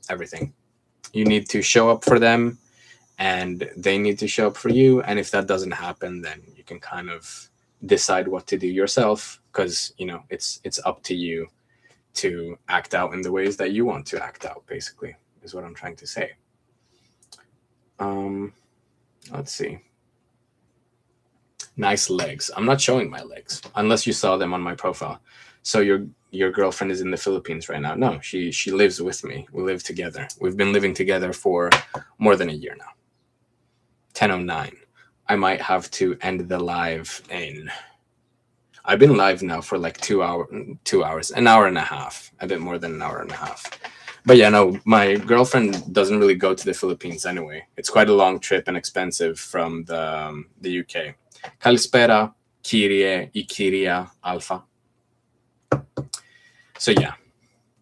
A: everything. You need to show up for them, and they need to show up for you. And if that doesn't happen, then you can kind of decide what to do yourself, because you know it's up to you to act out in the ways that you want to act out. Basically, is what I'm trying to say. Let's see. Nice legs. I'm not showing my legs unless you saw them on my profile. So your girlfriend is in the Philippines right now? No, she lives with me. We live together. We've been living together for more than a year now. 10:09. I might have to end the live in. I've been live now for like 2 hours, an hour and a half, a bit more than an hour and a half. But yeah, no, my girlfriend doesn't really go to the Philippines anyway. It's quite a long trip and expensive from the UK. Kalispera, Kyrie, Ikiria, Alpha. So yeah,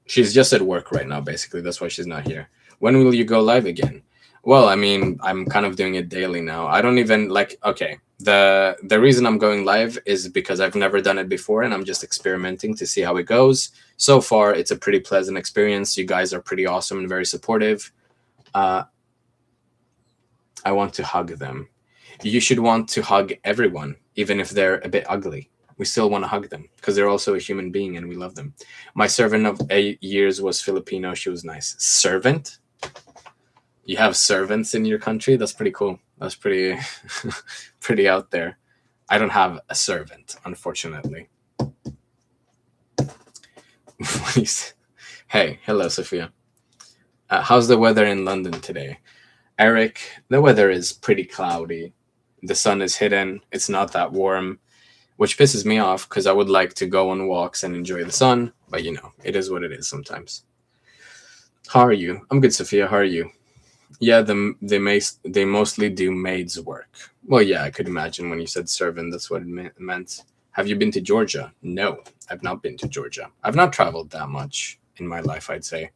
A: she's just at work right now, basically. That's why she's not here. When will you go live again? Well, I mean, I'm kind of doing it daily now. I don't even like, okay, the reason I'm going live is because I've never done it before, and I'm just experimenting to see how it goes. So far, it's a pretty pleasant experience. You guys are pretty awesome and very supportive. I want to hug them. You should want to hug everyone, even if they're a bit ugly. We still want to hug them because they're also a human being and we love them. My servant of 8 years was Filipino. She was nice. Servant? You have servants in your country? That's pretty cool. That's pretty pretty out there. I don't have a servant, unfortunately. Hey, hello, Sophia. How's the weather in London today? Eric, the weather is pretty cloudy. The sun is hidden. It's not that warm, which pisses me off because I would like to go on walks and enjoy the sun. But, you know, it is what it is sometimes. How are you? I'm good, Sophia. How are you? Yeah, they mostly do maid's work. Well, yeah, I could imagine when you said servant, that's what it meant. Have you been to Georgia? No, I've not been to Georgia. I've not traveled that much in my life, I'd say,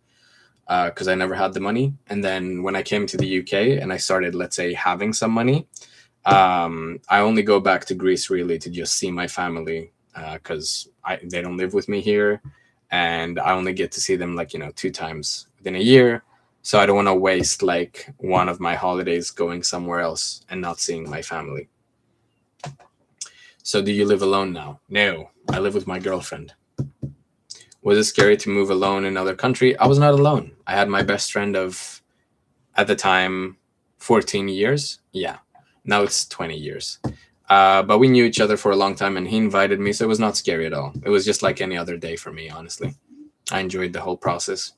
A: because I never had the money. And then when I came to the UK and I started, let's say, having some money, I only go back to Greece really to just see my family because they don't live with me here, and I only get to see them like 2 times within a year. So I don't want to waste like one of my holidays going somewhere else and not seeing my family. So do you live alone now? No, I live with my girlfriend. Was it scary to move alone in another country? I was not alone. I had my best friend of, at the time, 14 years. Yeah, now it's 20 years. But we knew each other for a long time, and he invited me, so it was not scary at all. It was just like any other day for me, honestly. I enjoyed the whole process.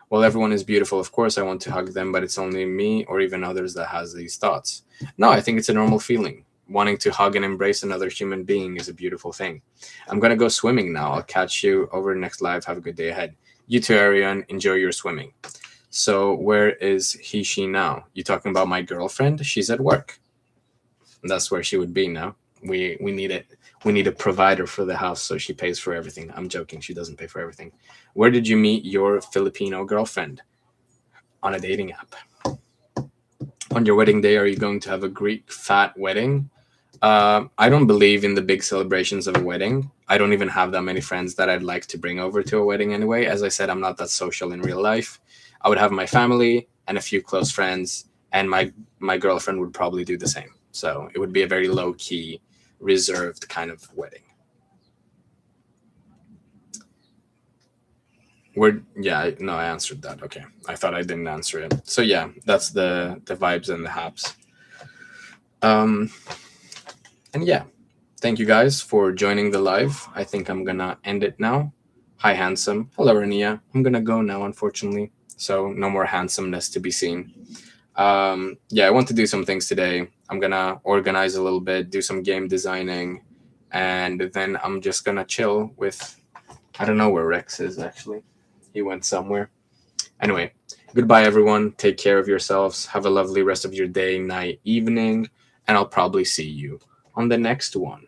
A: Well, everyone is beautiful, of course, I want to hug them, but it's only me or even others that has these thoughts. No, I think it's a normal feeling. Wanting to hug and embrace another human being is a beautiful thing. I'm going to go swimming now. I'll catch you over the next live. Have a good day ahead. You too, Ariane. Enjoy your swimming. So where is he, she now? You talking about my girlfriend? She's at work. That's where she would be now. We need it. We need a provider for the house, so she pays for everything. I'm joking. She doesn't pay for everything. Where did you meet your Filipino girlfriend? On a dating app. On your wedding day, are you going to have a Greek fat wedding? I don't believe in the big celebrations of a wedding. I don't even have that many friends that I'd like to bring over to a wedding anyway. As I said, I'm not that social in real life. I would have my family and a few close friends, and my girlfriend would probably do the same. So it would be a very low-key, reserved kind of wedding. I answered that. Okay. I thought I didn't answer it. So yeah, that's the vibes and the haps. And yeah, thank you guys for joining the live. I think I'm gonna end it now. Hi, handsome. Hello, Rania. I'm gonna go now, unfortunately. So no more handsomeness to be seen. I want to do some things today. I'm gonna organize a little bit, do some game designing, and then I'm just gonna chill with, I don't know where Rex is actually. He went somewhere. Anyway, goodbye everyone. Take care of yourselves. Have a lovely rest of your day, night, evening, and I'll probably see you on the next one.